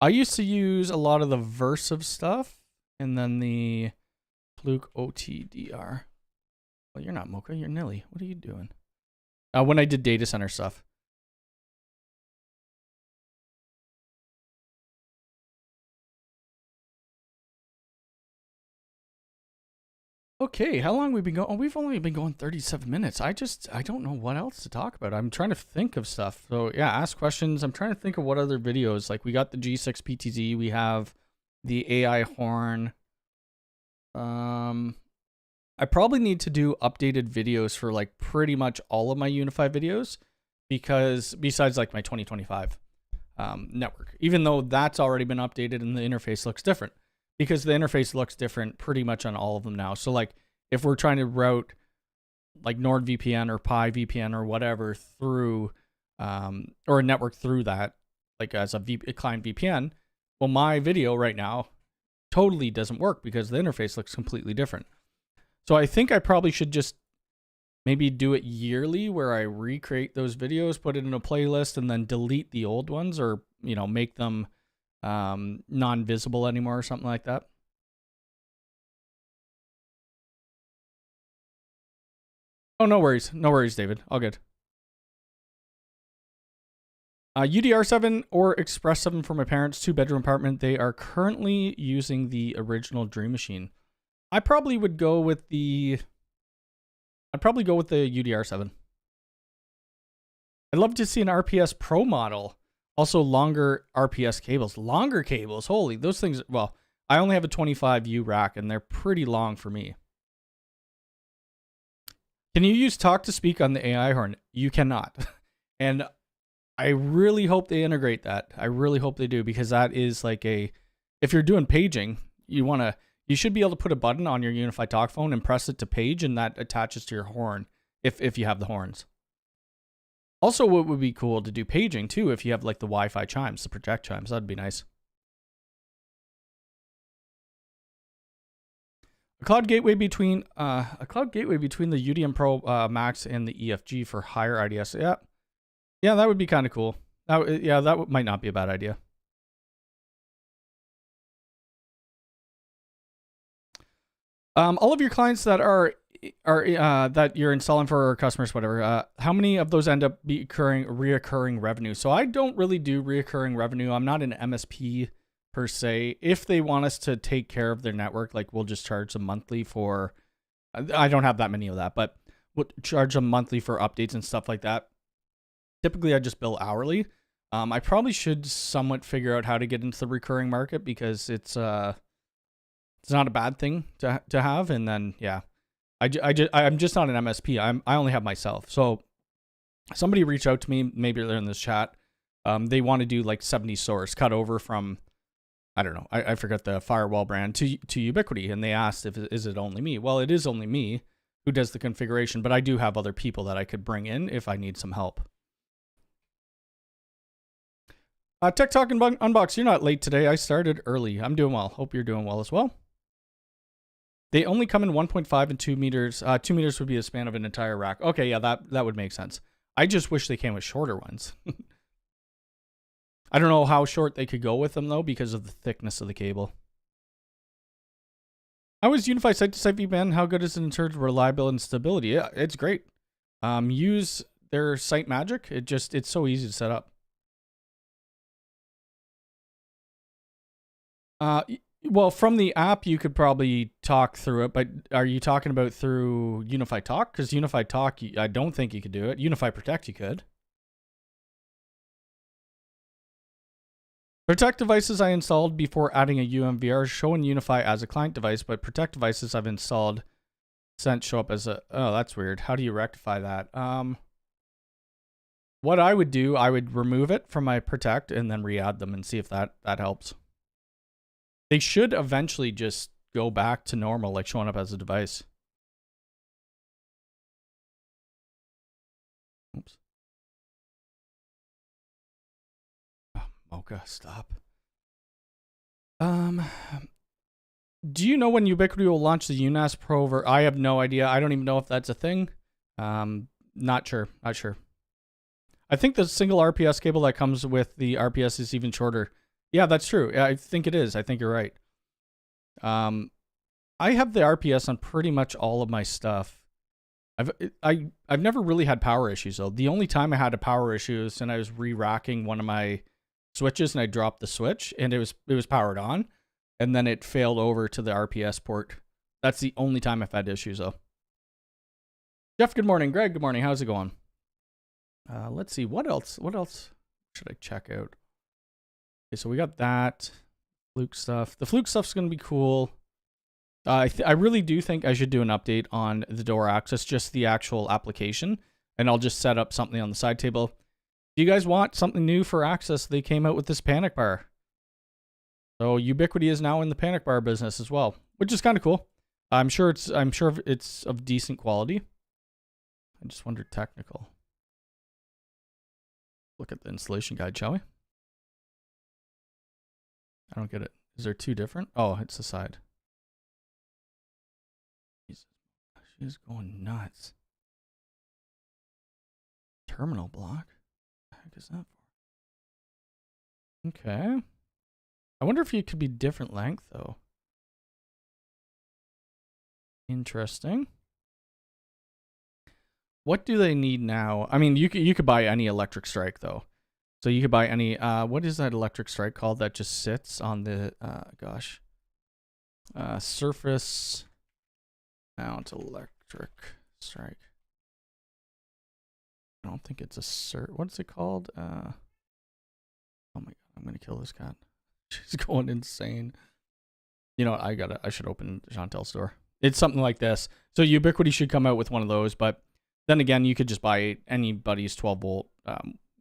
I used to use a lot of the Versive stuff and then the Fluke OTDR. Well, you're not Mocha, you're Nilly. What are you doing? When I did data center stuff. Okay, how long have we been going? Oh, we've only been going 37 minutes. I don't know what else to talk about. I'm trying to think of stuff. So yeah, ask questions. I'm trying to think of what other videos. Like we got the G6 PTZ. We have the AI horn. I probably need to do updated videos for like pretty much all of my Unifi videos, because besides like my 2025 network, even though that's already been updated and the interface looks different. Because the interface looks different pretty much on all of them now. So like if we're trying to route like NordVPN or Pi VPN or whatever through, or a network through that, like as a client VPN, well, my video right now totally doesn't work because the interface looks completely different. So I think I probably should just maybe do it yearly where I recreate those videos, put it in a playlist, and then delete the old ones, or, you know, make them non-visible anymore or something like that. Oh, no worries, David, all good. UDR7 or Express 7 for my parents, 2-bedroom apartment. They are currently using the original Dream Machine. I probably would go with the UDR7. I'd love to see an RPS Pro model. Also, longer RPS cables. Longer cables. Holy, those things. Well, I only have a 25U rack, and they're pretty long for me. Can you use talk to speak on the AI horn? You cannot. And I really hope they integrate that. I really hope they do, because that is like if you're doing paging, you should be able to put a button on your Unifi talk phone and press it to page, and that attaches to your horn if you have the horns. Also, what would be cool to do paging too, if you have like the Wi-Fi chimes, the project chimes, that'd be nice. A cloud gateway between the UDM Pro Max and the EFG for higher IDS. Yeah, that would be kind of cool. That might not be a bad idea. All of your clients that are that you're installing for customers, whatever, how many of those end up reoccurring revenue? So I don't really do reoccurring revenue. I'm not an MSP per se. If they want us to take care of their network, like we'll just charge them monthly for, I don't have that many of that, but we'll charge them monthly for updates and stuff like that. Typically I just bill hourly. I probably should somewhat figure out how to get into the recurring market, because it's not a bad thing to have. And then, yeah, I'm just not an MSP. I only have myself. So somebody reached out to me, maybe they're in this chat. They want to do like 70 source cut over from, I don't know, I forgot the Firewall brand to Ubiquiti, and they asked is it only me? Well, it is only me who does the configuration, but I do have other people that I could bring in if I need some help. Tech Talk and Unbox, you're not late today. I started early. I'm doing well. Hope you're doing well as well. They only come in 1.5 and 2 meters. 2 meters would be the span of an entire rack. Okay, yeah, that would make sense. I just wish they came with shorter ones. I don't know how short they could go with them, though, because of the thickness of the cable. How is Unifi site-to-site VPN? How good is it in terms of reliability and stability? Yeah, it's great. Use their Site Magic. It's so easy to set up. Well, from the app, you could probably talk through it, but are you talking about through Unifi Talk? Because Unifi Talk, I don't think you could do it. Unifi Protect, you could. Protect devices I installed before adding a UMVR show in Unifi as a client device, but Protect devices I've installed sent show up as a... Oh, that's weird. How do you rectify that? What I would do, I would remove it from my Protect and then re-add them and see if that helps. They should eventually just go back to normal, like showing up as a device. Oops. Oh, Mocha, stop. Do you know when Ubiquiti will launch the UNAS Pro over? I have no idea. I don't even know if that's a thing. Not sure. Not sure. I think the single RPS cable that comes with the RPS is even shorter. Yeah, that's true. Yeah, I think it is. I think you're right. I have the RPS on pretty much all of my stuff. I've never really had power issues though. The only time I had a power issue is when I was re-racking one of my switches and I dropped the switch and it was powered on, and then it failed over to the RPS port. That's the only time I've had issues though. Jeff, good morning. Greg, good morning. How's it going? Let's see. What else should I check out? Okay, so we got that Fluke stuff. The Fluke stuff's going to be cool. I really do think I should do an update on the door access, just the actual application, and I'll just set up something on the side table. Do you guys want something new for access? They came out with this panic bar. So Ubiquiti is now in the panic bar business as well, which is kind of cool. I'm sure it's of decent quality. I just wondered technical. Look at the installation guide, shall we? I don't get it. Is there two different? Oh, it's the side. She's going nuts. Terminal block? What the heck is that for? Okay. I wonder if it could be different length though. Interesting. What do they need now? I mean, you could buy any electric strike though. So you could buy any, what is that electric strike called that just sits on the, surface mount electric strike. I don't think it's a what's it called? Oh my God, I'm going to kill this cat. She's going insane. You know what, I should open Chantel's store. It's something like this. So Ubiquiti should come out with one of those, but then again, you could just buy anybody's 12 volt,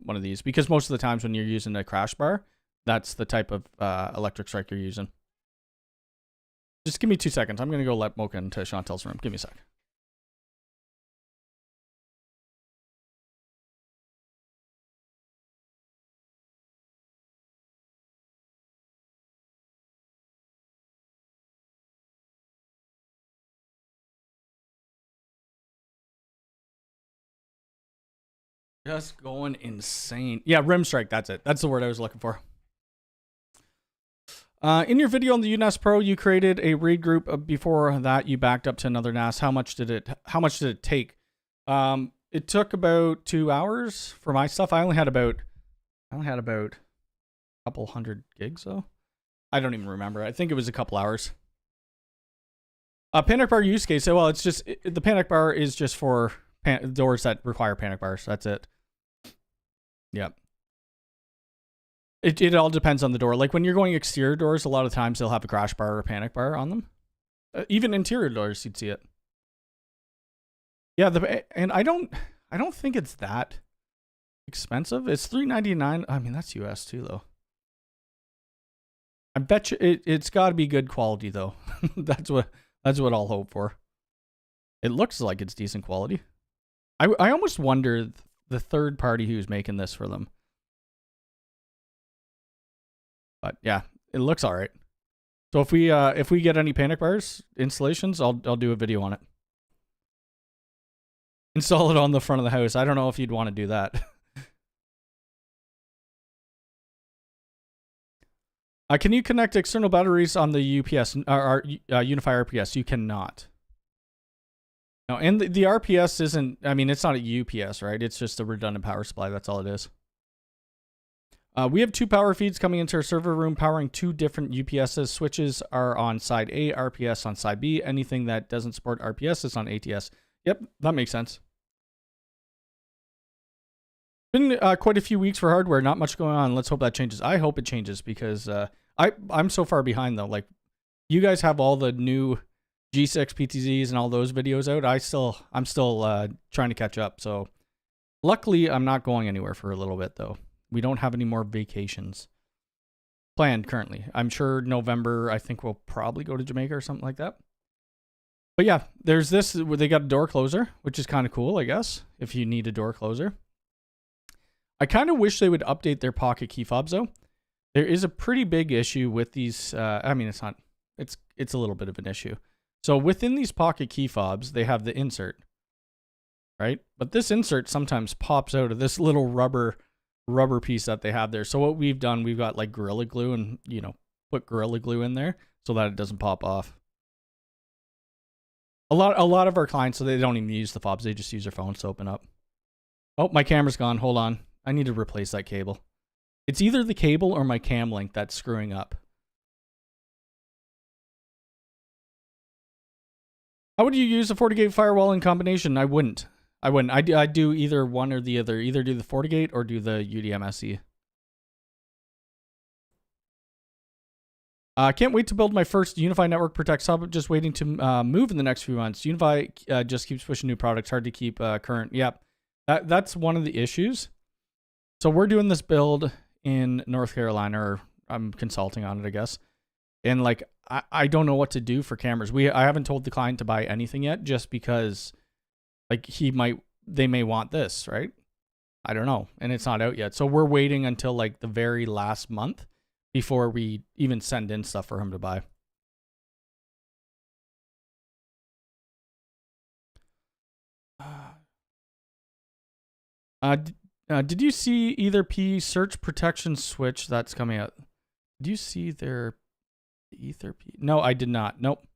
one of these, because most of the times when you're using a crash bar, that's the type of electric strike you're using. Just give me 2 seconds. I'm going to go let Mocha into Chantel's room. Give me a sec. Just going insane. Yeah, rim strike. That's it. That's the word I was looking for. In your video on the UNAS Pro, you created a read group. Before that, you backed up to another NAS. How much did it take? It took about 2 hours for my stuff. I only had about a couple hundred gigs though. I don't even remember. I think it was a couple hours. Panic bar use case. Well, it's just the panic bar is just for doors that require panic bars. That's it. Yep. It all depends on the door. Like when you're going exterior doors, a lot of times they'll have a crash bar or a panic bar on them. Even interior doors, you'd see it. Yeah, and I don't think it's that expensive. It's $399. I mean, that's US too, though. I bet you it's got to be good quality, though. That's what I'll hope for. It looks like it's decent quality. I almost wonder the third party who's making this for them. But yeah, it looks all right. So if we get any panic bars installations, I'll do a video on it. Install it on the front of the house. I don't know if you'd want to do that. Can you connect external batteries on the UPS or Unifi RPS? You cannot. No, and the RPS isn't. I mean, it's not a UPS, right? It's just a redundant power supply. That's all it is. We have 2 power feeds coming into our server room, powering 2 different UPSs. Switches are on side A, RPS on side B. Anything that doesn't support RPS is on ATS. Yep, that makes sense. Been quite a few weeks for hardware. Not much going on. Let's hope that changes. I hope it changes because I'm so far behind though. Like, you guys have all the new G6 PTZs and all those videos out. I'm still trying to catch up. So luckily, I'm not going anywhere for a little bit though. We don't have any more vacations planned currently. I'm sure November, I think we'll probably go to Jamaica or something like that. But yeah, there's this where they got a door closer, which is kind of cool, I guess, if you need a door closer. I kind of wish they would update their pocket key fobs though. There is a pretty big issue with these. I mean, it's not. It's a little bit of an issue. So within these pocket key fobs, they have the insert, right? But this insert sometimes pops out of this little rubber piece that they have there. So what we've done, we've got like Gorilla Glue and, you know, put Gorilla Glue in there so that it doesn't pop off. A lot of our clients, so they don't even use the fobs. They just use their phones to open up. Oh, my camera's gone. Hold on. I need to replace that cable. It's either the cable or my cam link that's screwing up. How would you use a FortiGate firewall in combination? I wouldn't. I do either one or the other. Either do the FortiGate or do the UDMSE. Can't wait to build my first Unifi Network Protect sub. Just waiting to move in the next few months. Unifi just keeps pushing new products. Hard to keep current. Yep. That's one of the issues. So we're doing this build in North Carolina, or I'm consulting on it, I guess. And like, I don't know what to do for cameras. I haven't told the client to buy anything yet, just because like they may want this, right? I don't know. And it's not out yet. So we're waiting until like the very last month before we even send in stuff for him to buy. Did you see either P search protection switch that's coming out? Did you see their Ether P? No, I did not. Nope.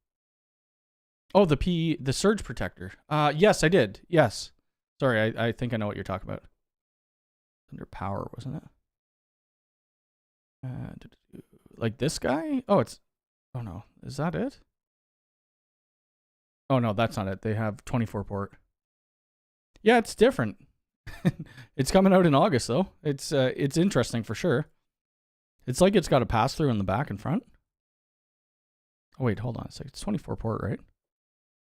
Oh, the surge protector. Yes, I did. Yes. Sorry, I think I know what you're talking about. Under power, wasn't it? Like this guy? Oh, oh no. Is that it? Oh no, that's not it. They have 24 port. Yeah, it's different. It's coming out in August though. It's interesting for sure. It's like it's got a pass through in the back and front. Oh wait, hold on a second. It's 24 port, right?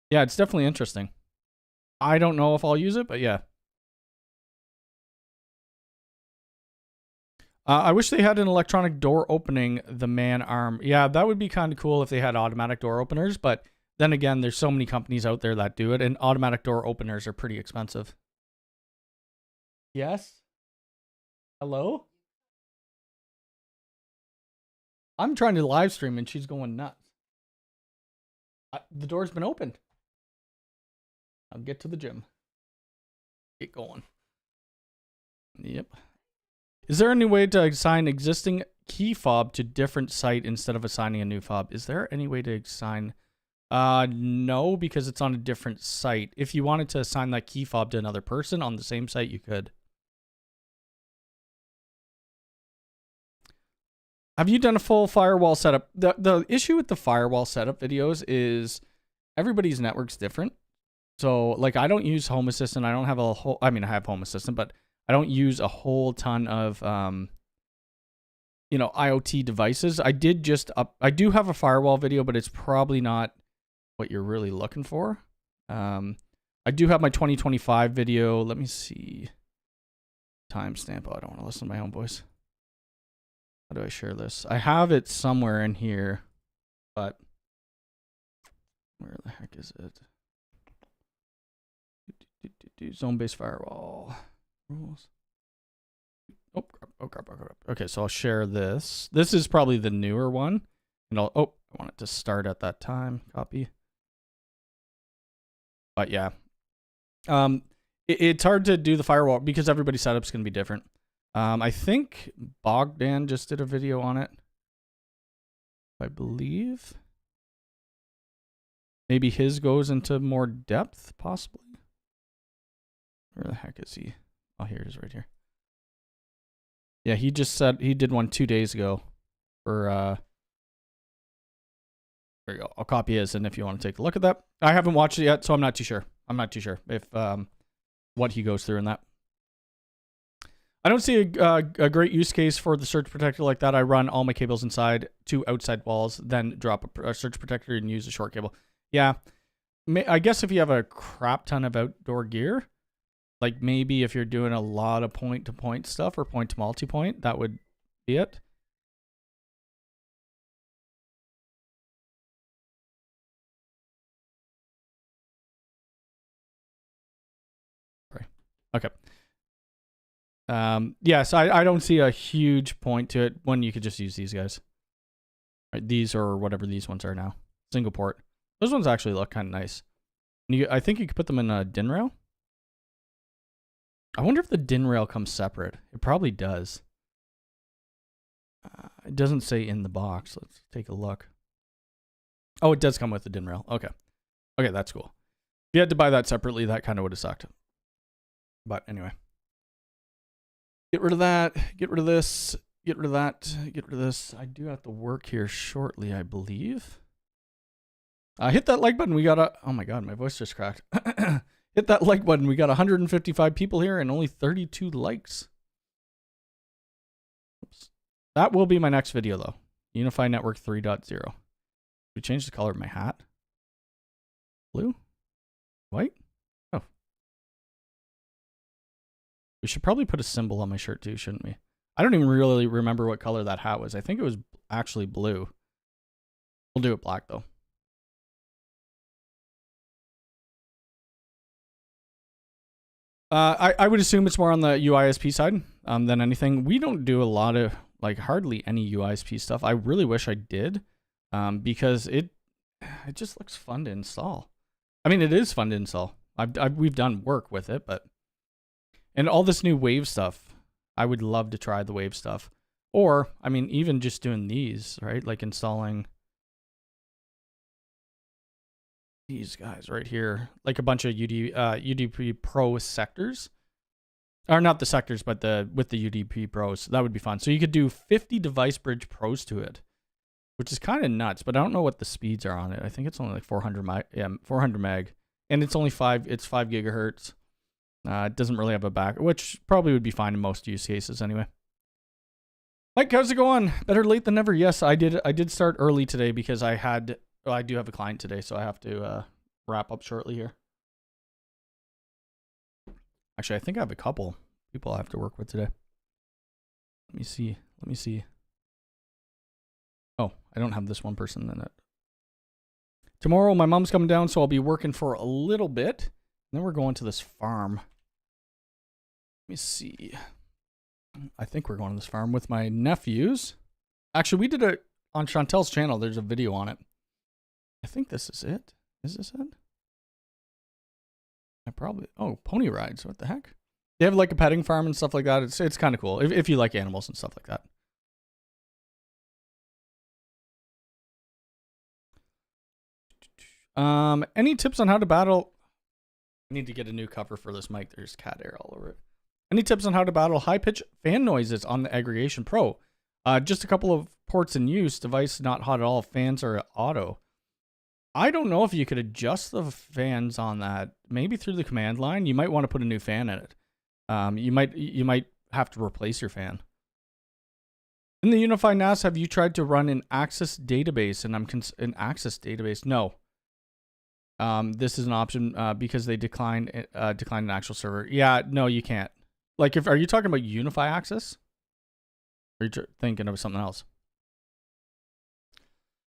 Yeah, it's definitely interesting. I don't know if I'll use it, but yeah. I wish they had an electronic door opening the man arm. Yeah, that would be kind of cool if they had automatic door openers, but then again, there's so many companies out there that do it, and automatic door openers are pretty expensive. Yes? Hello? I'm trying to live stream and she's going nuts. The door's been opened. I'll get to the gym. Get going. Yep. Is there any way to assign existing key fob to different site instead of assigning a new fob? Is there any way to assign? No, because it's on a different site. If you wanted to assign that key fob to another person on the same site, you could. Have you done a full firewall setup? The issue with the firewall setup videos is everybody's network's different. So like, I don't use Home Assistant. I don't have a whole, I mean, I have Home Assistant, but I don't use a whole ton of, you know, IoT devices. I do have a firewall video, but it's probably not what you're really looking for. I I do have my 2025 video. Let me see. Timestamp. Oh, I don't want to listen to my own voice. How do I share this? I have it somewhere in here, but where the heck is it? Zone-based firewall rules. Oh crap. Okay, so I'll share this. This is probably the newer one. And I want it to start at that time. Copy. But yeah. It's hard to do the firewall because everybody's setup's going to be different. I think Bogdan just did a video on it. I believe. Maybe his goes into more depth, possibly. Where the heck is he? Oh, here it is right here. Yeah, he just said he did one 2 days ago for there you go. I'll copy his, and if you want to take a look at that. I haven't watched it yet, so I'm not too sure. I'm not too sure if what he goes through in that. I don't see a great use case for the surge protector like that. I run all my cables inside 2 outside walls, then drop a surge protector and use a short cable. Yeah, I guess if you have a crap ton of outdoor gear, like maybe if you're doing a lot of point-to-point stuff or point-to-multipoint, that would be it. Sorry. Okay. Yeah, so I don't see a huge point to it when you could just use these guys. Right, these or whatever these ones are now. Single port. Those ones actually look kind of nice. I think you could put them in a DIN rail. I wonder if the DIN rail comes separate. It probably does. It doesn't say in the box. Let's take a look. Oh, it does come with the DIN rail. Okay. Okay, that's cool. If you had to buy that separately, that kind of would have sucked. But anyway. Get rid of that. Get rid of this. Get rid of that. Get rid of this. I do have to work here shortly, I believe. Hit that like button. We got a... Oh my god, my voice just cracked. Hit that like button. We got 155 people here and only 32 likes. Oops. That will be my next video, though. Unifi Network 3.0. We changed the color of my hat. Blue? White? Oh. We should probably put a symbol on my shirt, too, shouldn't we? I don't even really remember what color that hat was. I think it was actually blue. We'll do it black, though. I would assume it's more on the UISP side than anything. We don't do a lot of, like, hardly any UISP stuff. I really wish I did because it just looks fun to install. I mean, it is fun to install. We've done work with it, but... And all this new wave stuff, I would love to try the wave stuff. Or, I mean, even just doing these, right? Like installing... these guys right here, like a bunch of UDP Pro sectors, or not the sectors, but with the UDP Pros. That would be fun. So you could do 50 device bridge pros to it, which is kind of nuts. But I don't know what the speeds are on it. I think it's only like 400 meg, and it's only 5 gigahertz. It doesn't really have a back, which probably would be fine in most use cases anyway. Mike, how's it going? Better late than never. Yes, I did start early today because I do have a client today, so I have to wrap up shortly here. Actually, I think I have a couple people I have to work with today. Let me see. Oh, I don't have this one person in it. Tomorrow, my mom's coming down, so I'll be working for a little bit. And then we're going to this farm. Let me see. I think we're going to this farm with my nephews. Actually, we did it on Chantel's channel. There's a video on it. I think this is it. Is this it? Oh, pony rides. What the heck? They have like a petting farm and stuff like that. It's kind of cool if you like animals and stuff like that. Any tips on how to battle? I need to get a new cover for this mic. There's cat hair all over it. Any tips on how to battle high-pitched fan noises on the Aggregation Pro? Just a couple of ports in use. Device not hot at all. Fans are auto. I don't know if you could adjust the fans on that. Maybe through the command line. You might want to put a new fan in it. You might have to replace your fan. In the Unifi NAS, have you tried to run an Access database? And an Access database? No. This is an option because they declined an actual server. Yeah, no, you can't. Like, are you talking about Unifi Access? Or are you thinking of something else?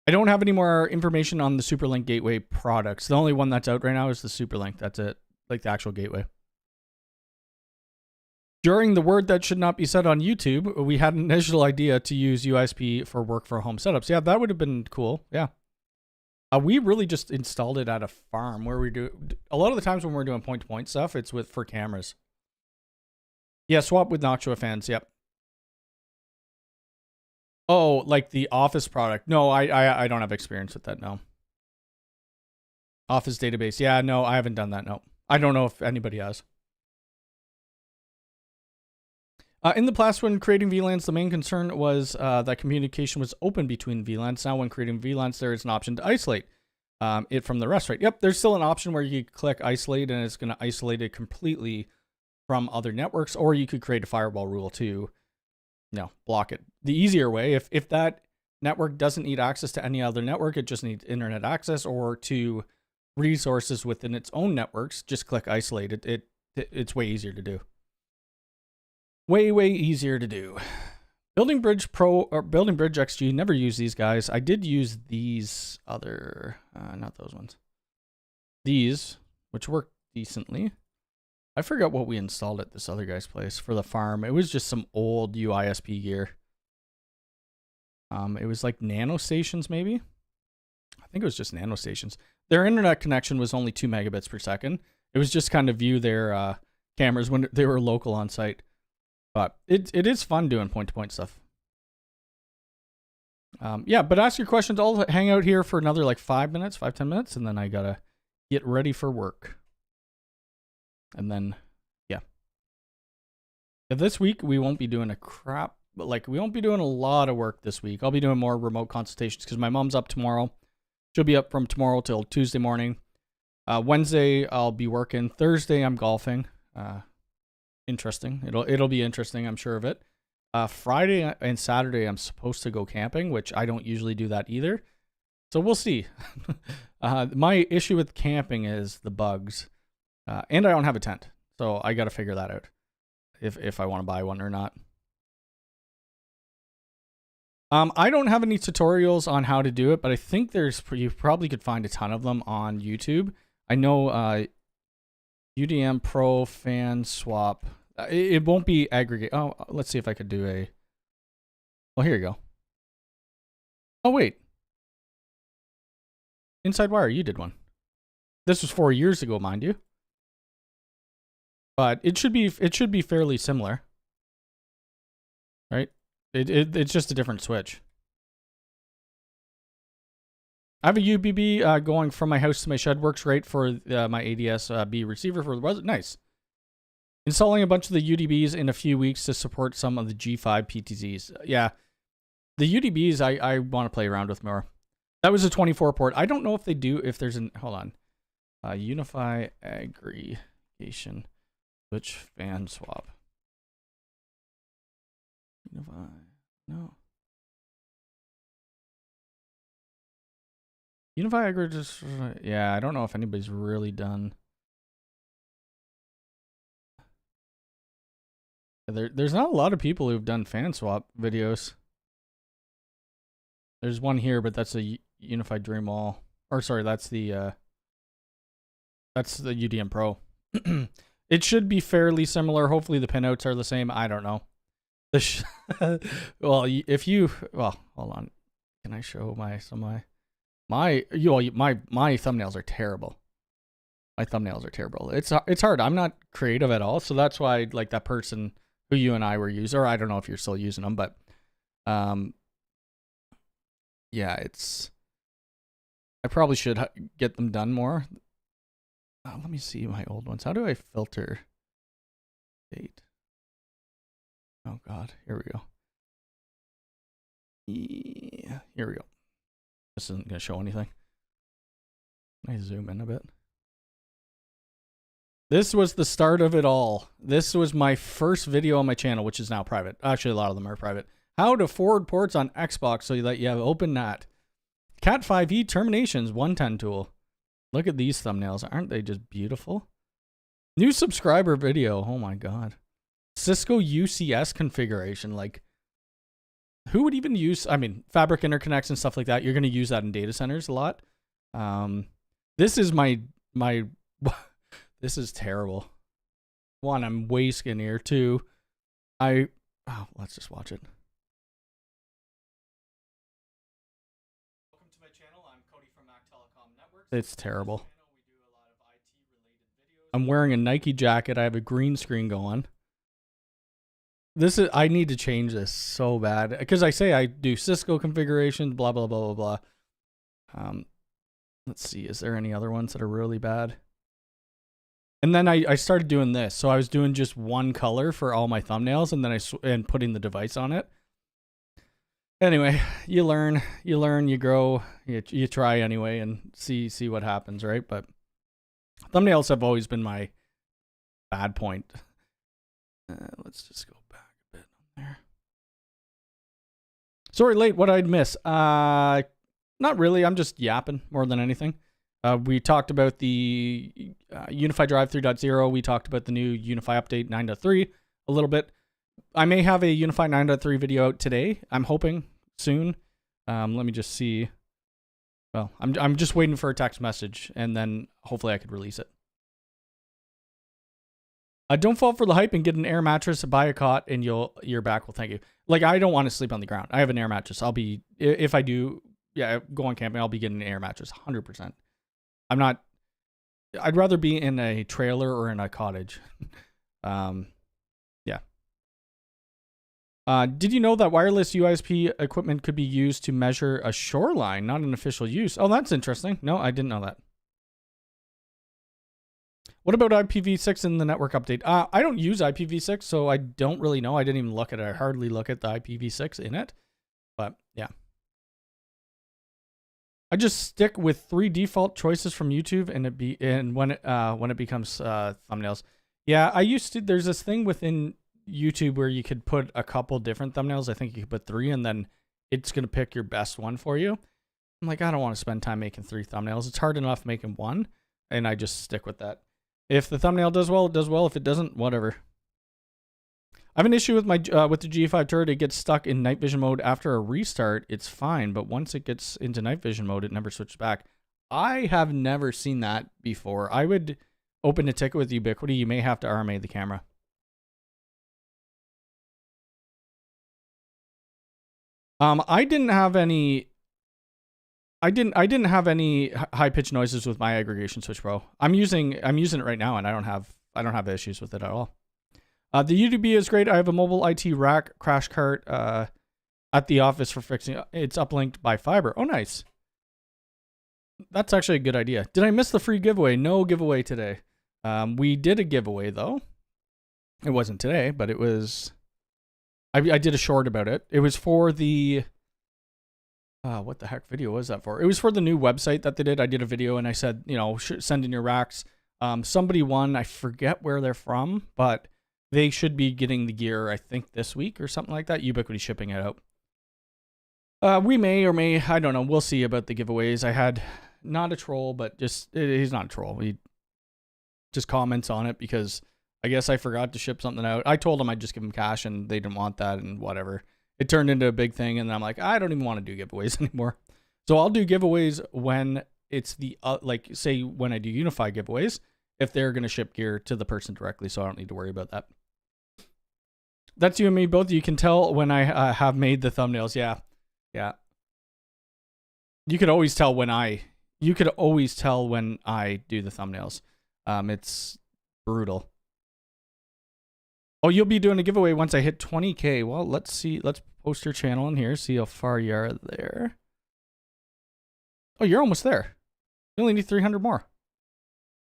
I don't have any more information on the Superlink Gateway products. The only one that's out right now is the Superlink. That's it. Like the actual gateway. During the word that should not be said on YouTube, we had an initial idea to use UISP for work for home setups. Yeah, that would have been cool. Yeah. We really just installed it at a farm where we do a lot of the times when we're doing point-to-point stuff, it's for cameras. Yeah, swap with Noctua fans. Yep. Oh, like the Office product. No, I don't have experience with that. No. Office database. Yeah, no, I haven't done that. No. I don't know if anybody has. In the past, when creating VLANs, the main concern was that communication was open between VLANs. Now, when creating VLANs, there is an option to isolate it from the rest, right? Yep, there's still an option where you click isolate, and it's going to isolate it completely from other networks, or you could create a firewall rule to, block it. The easier way, if that network doesn't need access to any other network, it just needs internet access or to resources within its own networks, just click isolate. It's way easier to do. Way easier to do. Building Bridge Pro or Building Bridge XG, never use these guys. I did use these other, not those ones. These, which work decently. I forgot what we installed at this other guy's place for the farm. It was just some old UISP gear. It was like nano stations, maybe. I think it was just nano stations. Their internet connection was only 2 megabits per second. It was just kind of view their cameras when they were local on site. But it is fun doing point-to-point stuff. Yeah, but ask your questions. I'll hang out here for another like 5 minutes, 5-10 minutes, and then I gotta get ready for work. And then, yeah. This week we won't be doing a crap, but like we won't be doing a lot of work this week. I'll be doing more remote consultations because my mom's up tomorrow. She'll be up from tomorrow till Tuesday morning. Wednesday I'll be working. Thursday I'm golfing. Interesting. It'll be interesting, I'm sure of it. Friday and Saturday I'm supposed to go camping, which I don't usually do that either. So we'll see. My issue with camping is the bugs. And I don't have a tent. So I got to figure that out. If I want to buy one or not. I don't have any tutorials on how to do it, but I think you probably could find a ton of them on YouTube. I know UDM Pro fan swap. It won't be aggregate. Oh, let's see if I could do a. Well, here you go. Oh wait. Inside Wire, you did one. This was 4 years ago, mind you. But it should be fairly similar, right? It's just a different switch. I have a UBB going from my house to my shed. Works great for my ADS-B receiver for the browser. Nice. Installing a bunch of the UDBs in a few weeks to support some of the G5 PTZs. Yeah, the UDBs I want to play around with more. That was a 24 port. I don't know if they do. If there's an hold on, Unifi aggregation switch fan swap. Unifi no. Unifi aggregation. Yeah, I don't know if anybody's really done. There's not a lot of people who've done fan swap videos. There's one here, but that's a Unified Dream Wall. Or sorry, that's the UDM Pro. It should be fairly similar. Hopefully the pinouts are the same. I don't know. Well, hold on. Can I show my thumbnails are terrible. My thumbnails are terrible. It's hard. I'm not creative at all, so that's why like that person who you and I were using, or I don't know if you're still using them, but yeah, I probably should get them done more. Let me see my old ones. How do I filter date? Oh God, here we go. Yeah, here we go. This isn't gonna show anything. Can I zoom in a bit? This was the start of it all. This was my first video on my channel, which is now private. Actually, a lot of them are private. How to forward ports on Xbox so that you have open NAT. Cat 5e terminations 110 tool. Look at these thumbnails. Aren't they just beautiful? New subscriber video. Oh my god. Cisco UCS configuration. Like, who would even use, I mean, fabric interconnects and stuff like that. You're going to use that in data centers a lot. This is my this is terrible. One, I'm way skinnier. Two, let's just watch it. Welcome to my channel. I'm Cody from Mac Telecom Networks. It's terrible. I'm wearing a Nike jacket. I have a green screen going. I need to change this so bad because I say I do Cisco configurations, blah, blah, blah, blah, blah. Let's see. Is there any other ones that are really bad? And then I started doing this. So I was doing just one color for all my thumbnails and then putting the device on it. Anyway, you learn, you grow, you try anyway and see what happens, right? But thumbnails have always been my bad point. Let's just go back a bit on there. Sorry, late. What I'd miss? Not really. I'm just yapping more than anything. We talked about the Unifi Drive 3.0. We talked about the new Unifi Update 9.3 a little bit. I may have a Unifi 9.3 video out today. I'm hoping soon. Let me just see. Well, I'm just waiting for a text message, and then hopefully I could release it. Don't fall for the hype and get an air mattress, buy a cot, and you're back. Well, thank you. Like, I don't want to sleep on the ground. I have an air mattress. If I do, go on camping, I'll be getting an air mattress, 100%. I'd rather be in a trailer or in a cottage. Did you know that wireless UISP equipment could be used to measure a shoreline, not an official use? Oh, that's interesting. No, I didn't know that. What about IPv6 in the network update? I don't use IPv6, so I don't really know. I didn't even look at it. I hardly look at the IPv6 in it. But yeah. I just stick with 3 default choices from YouTube and when it becomes thumbnails. Yeah, I used to. There's this thing within YouTube where you could put a couple different thumbnails. I think you could put 3 and then it's going to pick your best one for you. I'm like, I don't want to spend time making 3 thumbnails. It's hard enough making one, and I just stick with that. If the thumbnail does well, it does well. If it doesn't, whatever. I have an issue with my with the G5 turret. It gets stuck in night vision mode after a restart. It's fine, but once it gets into night vision mode, it never switches back. I have never seen that before. I would open a ticket with Ubiquiti. You may have to RMA the camera. I didn't have any high pitched noises with my aggregation switch pro. I'm using it right now and I don't have issues with it at all. The UDP is great. I have a mobile IT rack crash cart at the office for fixing. It's uplinked by fiber. Oh, nice. That's actually a good idea. Did I miss the free giveaway? No giveaway today. We did a giveaway though. It wasn't today, but it was. I did a short about it. It was for the. What the heck video was that for? It was for the new website that they did. I did a video and I said, send in your racks. Somebody won. I forget where they're from, but they should be getting the gear, I think, this week or something like that. Ubiquiti shipping it out. We may or may, I don't know. We'll see about the giveaways. I had not a troll, but he's not a troll. He just comments on it because I guess I forgot to ship something out. I told him I'd just give him cash and they didn't want that and whatever. It turned into a big thing and I'm like, I don't even want to do giveaways anymore. So I'll do giveaways when it's like say when I do Unifi giveaways, if they're going to ship gear to the person directly, so I don't need to worry about that. That's you and me both. You can tell when I have made the thumbnails. Yeah. You could always tell when I do the thumbnails. It's brutal. Oh, you'll be doing a giveaway once I hit 20K. Well, let's see. Let's post your channel in here. See how far you are there. Oh, you're almost there. You only need 300 more.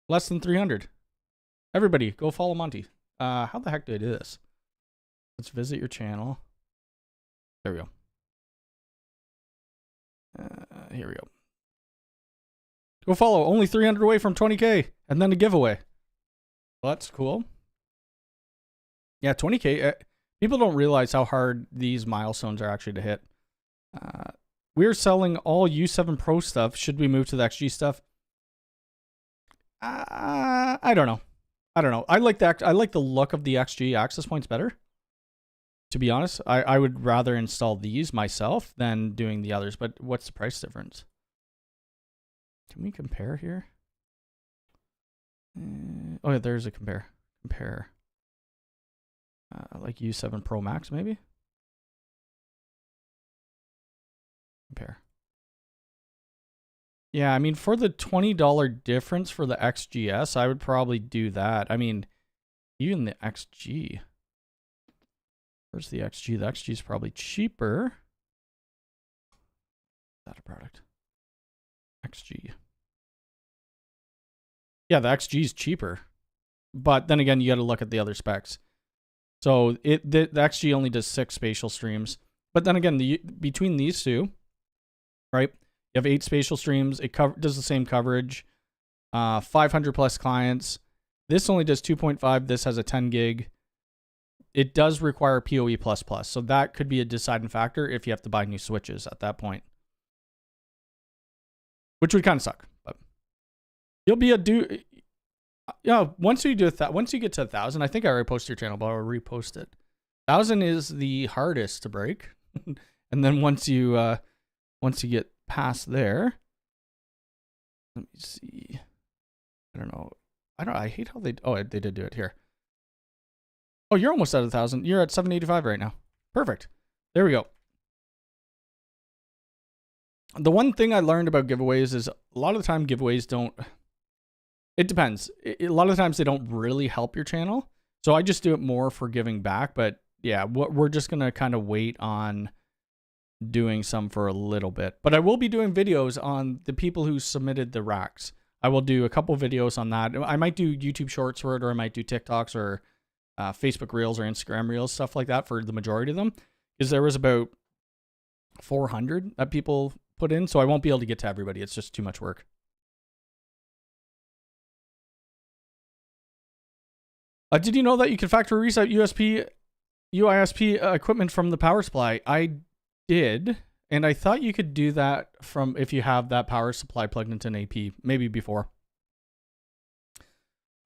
Less than 300. Everybody, go follow Monty. How the heck do I do this? Let's visit your channel. There we go. Here we go. Go follow. Only 300 away from 20K. And then a giveaway. Well, that's cool. Yeah, 20K. People don't realize how hard these milestones are actually to hit. We're selling all U7 Pro stuff. Should we move to the XG stuff? I don't know. I don't know. I like the look of the XG access points better. To be honest, I would rather install these myself than doing the others. But what's the price difference? Can we compare here? Oh, yeah, there's a compare. Compare. Like U7 Pro Max, maybe? Compare. Yeah, I mean, for the $20 difference for the XGS, I would probably do that. I mean, even the XG. Where's the XG? The XG is probably cheaper. Is that a product? XG. Yeah, the XG is cheaper. But then again, you got to look at the other specs. So the XG only does 6 spatial streams. But then again, between these two, right? You have 8 spatial streams. It does the same coverage. 500 plus clients. This only does 2.5. This has a 10 gig. It does require PoE++. So that could be a deciding factor if you have to buy new switches at that point. Which would kind of suck. But you'll be once you get to 1,000, I think I already posted your channel, but I'll repost it. 1,000 is the hardest to break. And then once you get past there, let me see. I don't know. I hate how they did do it here. Oh, you're almost at 1,000. You're at 785 right now. Perfect. There we go. The one thing I learned about giveaways is a lot of the time giveaways don't. It depends. A lot of times they don't really help your channel. So I just do it more for giving back. But yeah, we're just going to kind of wait on doing some for a little bit. But I will be doing videos on the people who submitted the racks. I will do a couple videos on that. I might do YouTube Shorts for it, or I might do TikToks or Facebook Reels or Instagram Reels, stuff like that for the majority of them. Because there was about 400 that people put in. So I won't be able to get to everybody. It's just too much work. Did you know that you can factory reset UISP equipment from the power supply? I did, and I thought you could do that from if you have that power supply plugged into an AP, maybe before.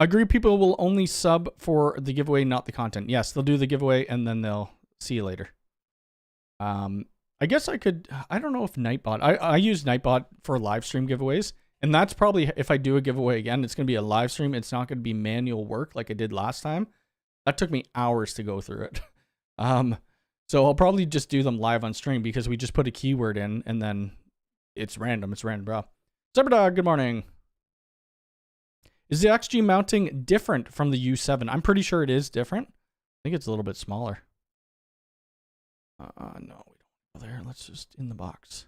Agree people will only sub for the giveaway, not the content. Yes, they'll do the giveaway, and then they'll see you later. I guess I could, I don't know if Nightbot, I use Nightbot for live stream giveaways. And that's probably, if I do a giveaway again, it's going to be a live stream. It's not going to be manual work like I did last time. That took me hours to go through it. So I'll probably just do them live on stream because we just put a keyword in and then it's random. It's random, bro. Cyberdog, good morning. Is the XG mounting different from the U7? I'm pretty sure it is different. I think it's a little bit smaller. No, we don't go there. Let's just in the box.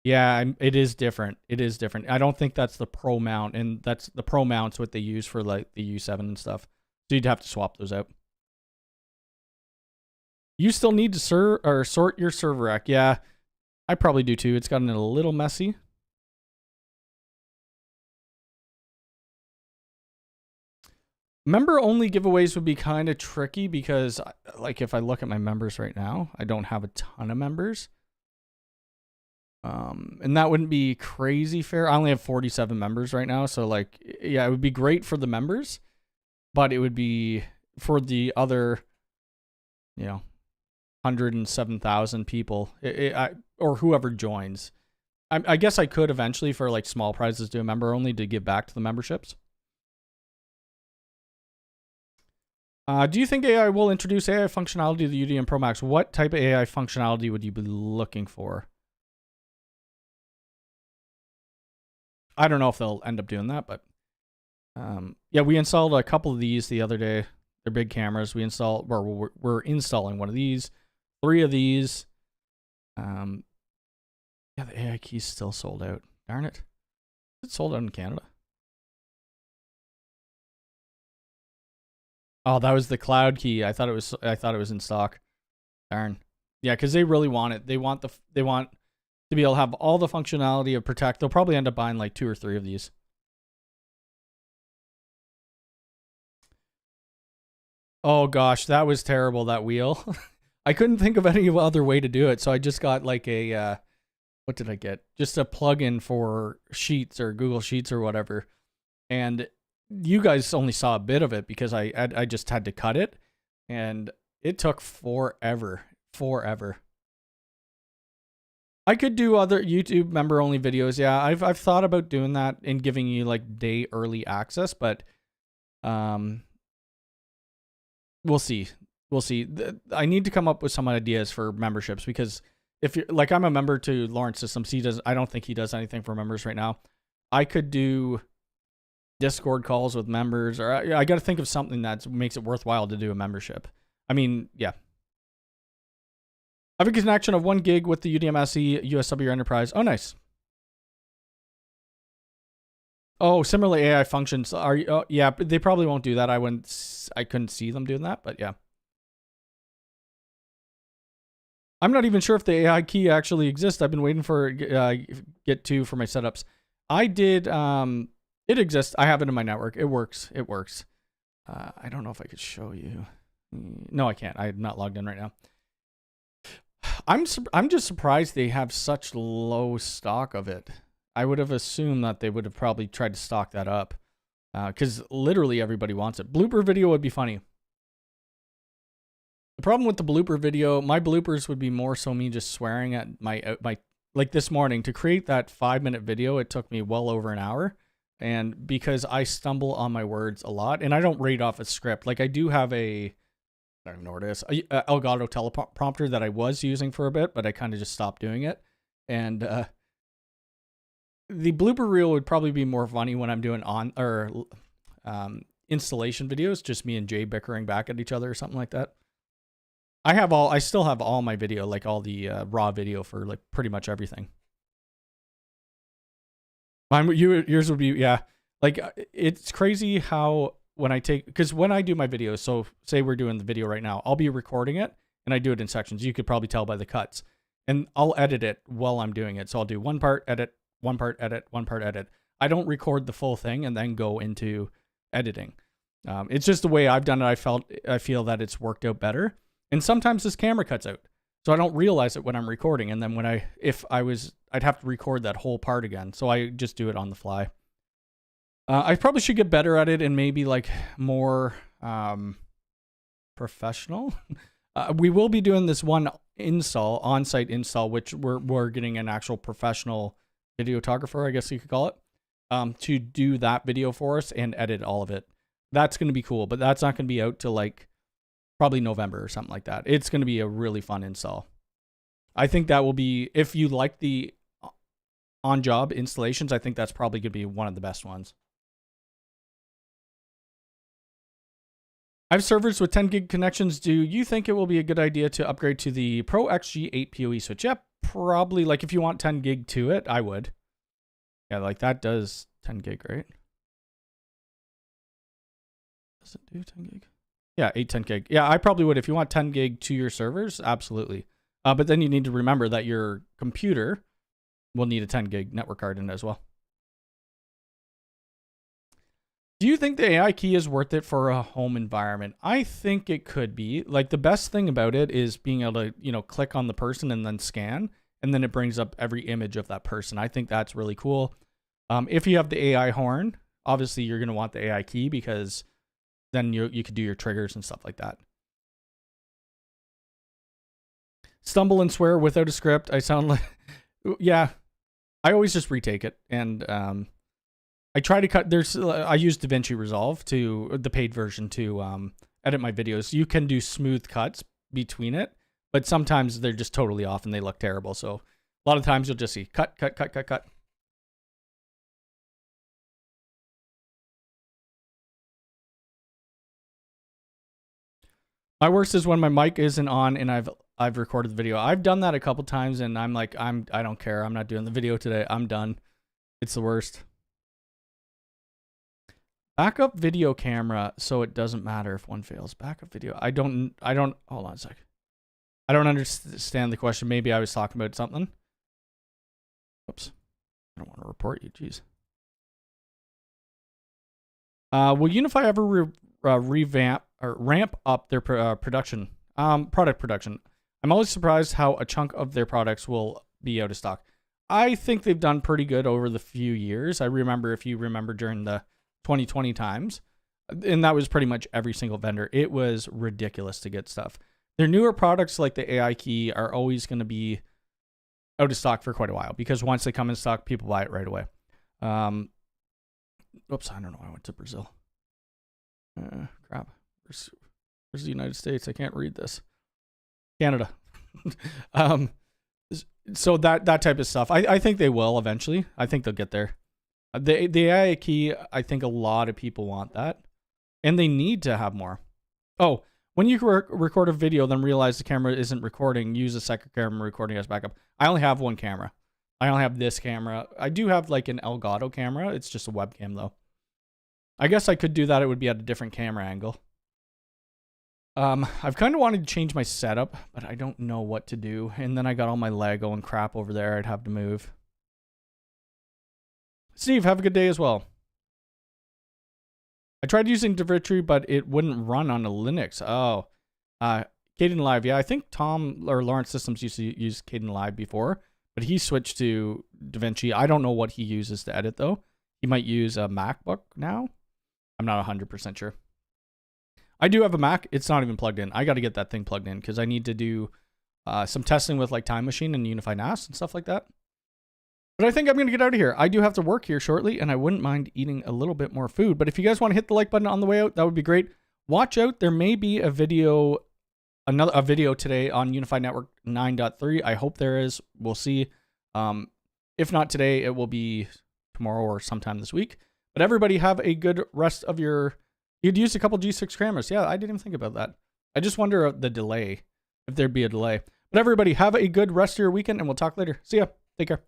Yeah, it is different. It is different. I don't think that's the Pro mount, and that's the Pro mount's what they use for like the U7 and stuff. So you'd have to swap those out. You still need to sort your server rack. Yeah, I probably do too. It's gotten a little messy. Member only giveaways would be kind of tricky because like if I look at my members right now, I don't have a ton of members. And that wouldn't be crazy fair. I only have 47 members right now. So like, yeah, it would be great for the members, but it would be for the other, 107,000 people or whoever joins. I guess I could eventually for like small prizes do a member only to give back to the memberships. Do you think AI will introduce AI functionality to the UDM Pro Max? What type of AI functionality would you be looking for? I don't know if they'll end up doing that, but yeah, we installed a couple of these the other day. They're big cameras. We're installing one of these, 3 of these. Yeah, the AI key's still sold out. Darn it. It's sold out in Canada. Oh, that was the cloud key. I thought it was in stock. Darn. Yeah, because they really want it. They want to be able to have all the functionality of protect. They'll probably end up buying like 2 or 3 of these. Oh gosh, that was terrible, that wheel. I couldn't think of any other way to do it, so I just got like a, what did I get? Just a plugin for Sheets or Google Sheets or whatever. And you guys only saw a bit of it because I just had to cut it, and it took forever. I could do other YouTube member only videos. Yeah, I've thought about doing that and giving you like day early access, but we'll see. We'll see. I need to come up with some ideas for memberships, because if you're like, I'm a member to Lawrence Systems. I don't think he does anything for members right now. I could do Discord calls with members, or I got to think of something that makes it worthwhile to do a membership. I mean, yeah. I have a connection of 1 gig with the UDMSE USW Enterprise. Oh, nice. Oh, similarly AI functions are. Oh, yeah, but they probably won't do that. I couldn't see them doing that, but yeah. I'm not even sure if the AI key actually exists. I've been waiting for get to for my setups. I did. It exists. I have it in my network. It works. It works. I don't know if I could show you. No, I can't. I'm not logged in right now. I'm just surprised they have such low stock of it. I would have assumed that they would have probably tried to stock that up, because literally everybody wants it. Blooper video would be funny. The problem with the blooper video, my bloopers would be more so me just swearing at my like this morning. To create that 5-minute video, it took me well over an hour, and because I stumble on my words a lot, and I don't read off a script. Like, I do have I don't know what it is, a Elgato teleprompter that I was using for a bit, but I kind of just stopped doing it. And the blooper reel would probably be more funny when I'm doing installation videos, just me and Jay bickering back at each other or something like that. I still have all my video, like all the raw video for like pretty much everything. Yours would be, yeah. Like, it's crazy how when I because when I do my videos, so say we're doing the video right now, I'll be recording it and I do it in sections. You could probably tell by the cuts, and I'll edit it while I'm doing it. So I'll do one part, edit, one part, edit, one part, edit. I don't record the full thing and then go into editing. It's just the way I've done it. I feel that it's worked out better. And sometimes this camera cuts out, so I don't realize it when I'm recording. And then when I'd have to record that whole part again. So I just do it on the fly. I probably should get better at it and maybe like more professional. We will be doing this one on-site install, which we're getting an actual professional videographer, I guess you could call it, to do that video for us and edit all of it. That's going to be cool, but that's not going to be out till like probably November or something like that. It's going to be a really fun install. I think that will be, if you like the on-job installations, I think that's probably going to be one of the best ones. I have servers with 10 gig connections. Do you think it will be a good idea to upgrade to the Pro XG8 PoE switch? Yep, probably. Like, if you want 10 gig to it, I would. Yeah, like that does 10 gig, right? Does it do 10 gig? Yeah, 10 gig. Yeah, I probably would. If you want 10 gig to your servers, absolutely. But then you need to remember that your computer will need a 10 gig network card in it as well. Do you think the AI key is worth it for a home environment? I think it could be. Like, the best thing about it is being able to, you know, click on the person and then scan, and then it brings up every image of that person. I think that's really cool. If you have the AI horn, obviously you're going to want the AI key, because then you could do your triggers and stuff like that. Stumble and swear without a script. I sound like, yeah, I always just retake it. And I try to cut, I use DaVinci Resolve, the paid version, to edit my videos. You can do smooth cuts between it, but sometimes they're just totally off and they look terrible. So a lot of times you'll just see cut. My worst is when my mic isn't on and I've recorded the video. I've done that a couple times and I'm like, I don't care. I'm not doing the video today. I'm done. It's the worst. Backup video camera, so it doesn't matter if one fails. Backup video. I don't, hold on a sec. I don't understand the question. Maybe I was talking about something. Oops. I don't want to report you. Jeez. Will Unifi ever revamp or ramp up their product production? I'm always surprised how a chunk of their products will be out of stock. I think they've done pretty good over the few years. I remember, if you remember, during the 2020 times. And that was pretty much every single vendor. It was ridiculous to get stuff. Their newer products like the AI key are always going to be out of stock for quite a while because once they come in stock, people buy it right away. Oops, I don't know. I went to Brazil. Crap. Where's the United States? I can't read this. Canada. So that type of stuff. I think they will eventually. I think they'll get there. The AI key, I think a lot of people want that. And they need to have more. Oh, when you record a video, then realize the camera isn't recording, use a second camera recording as backup. I only have one camera. I only have this camera. I do have like an Elgato camera. It's just a webcam though. I guess I could do that. It would be at a different camera angle. I've kind of wanted to change my setup, but I don't know what to do. And then I got all my Lego and crap over there. I'd have to move. Steve, have a good day as well. I tried using Ubiquiti, but it wouldn't run on a Linux. Oh, Kdenlive. Yeah, I think Tom or Lawrence Systems used to use Kdenlive before, but he switched to DaVinci. I don't know what he uses to edit though. He might use a MacBook now. I'm not 100% sure. I do have a Mac. It's not even plugged in. I got to get that thing plugged in because I need to do some testing with like Time Machine and Unifi NAS and stuff like that. But I think I'm going to get out of here. I do have to work here shortly, and I wouldn't mind eating a little bit more food. But if you guys want to hit the like button on the way out, that would be great. Watch out. There may be a video, a video today on Unifi Network 9.3. I hope there is. We'll see. If not today, it will be tomorrow or sometime this week. But everybody have a good rest of your... You'd use a couple G6 cameras. Yeah, I didn't even think about that. I just wonder the delay, if there'd be a delay. But everybody have a good rest of your weekend, and we'll talk later. See ya. Take care.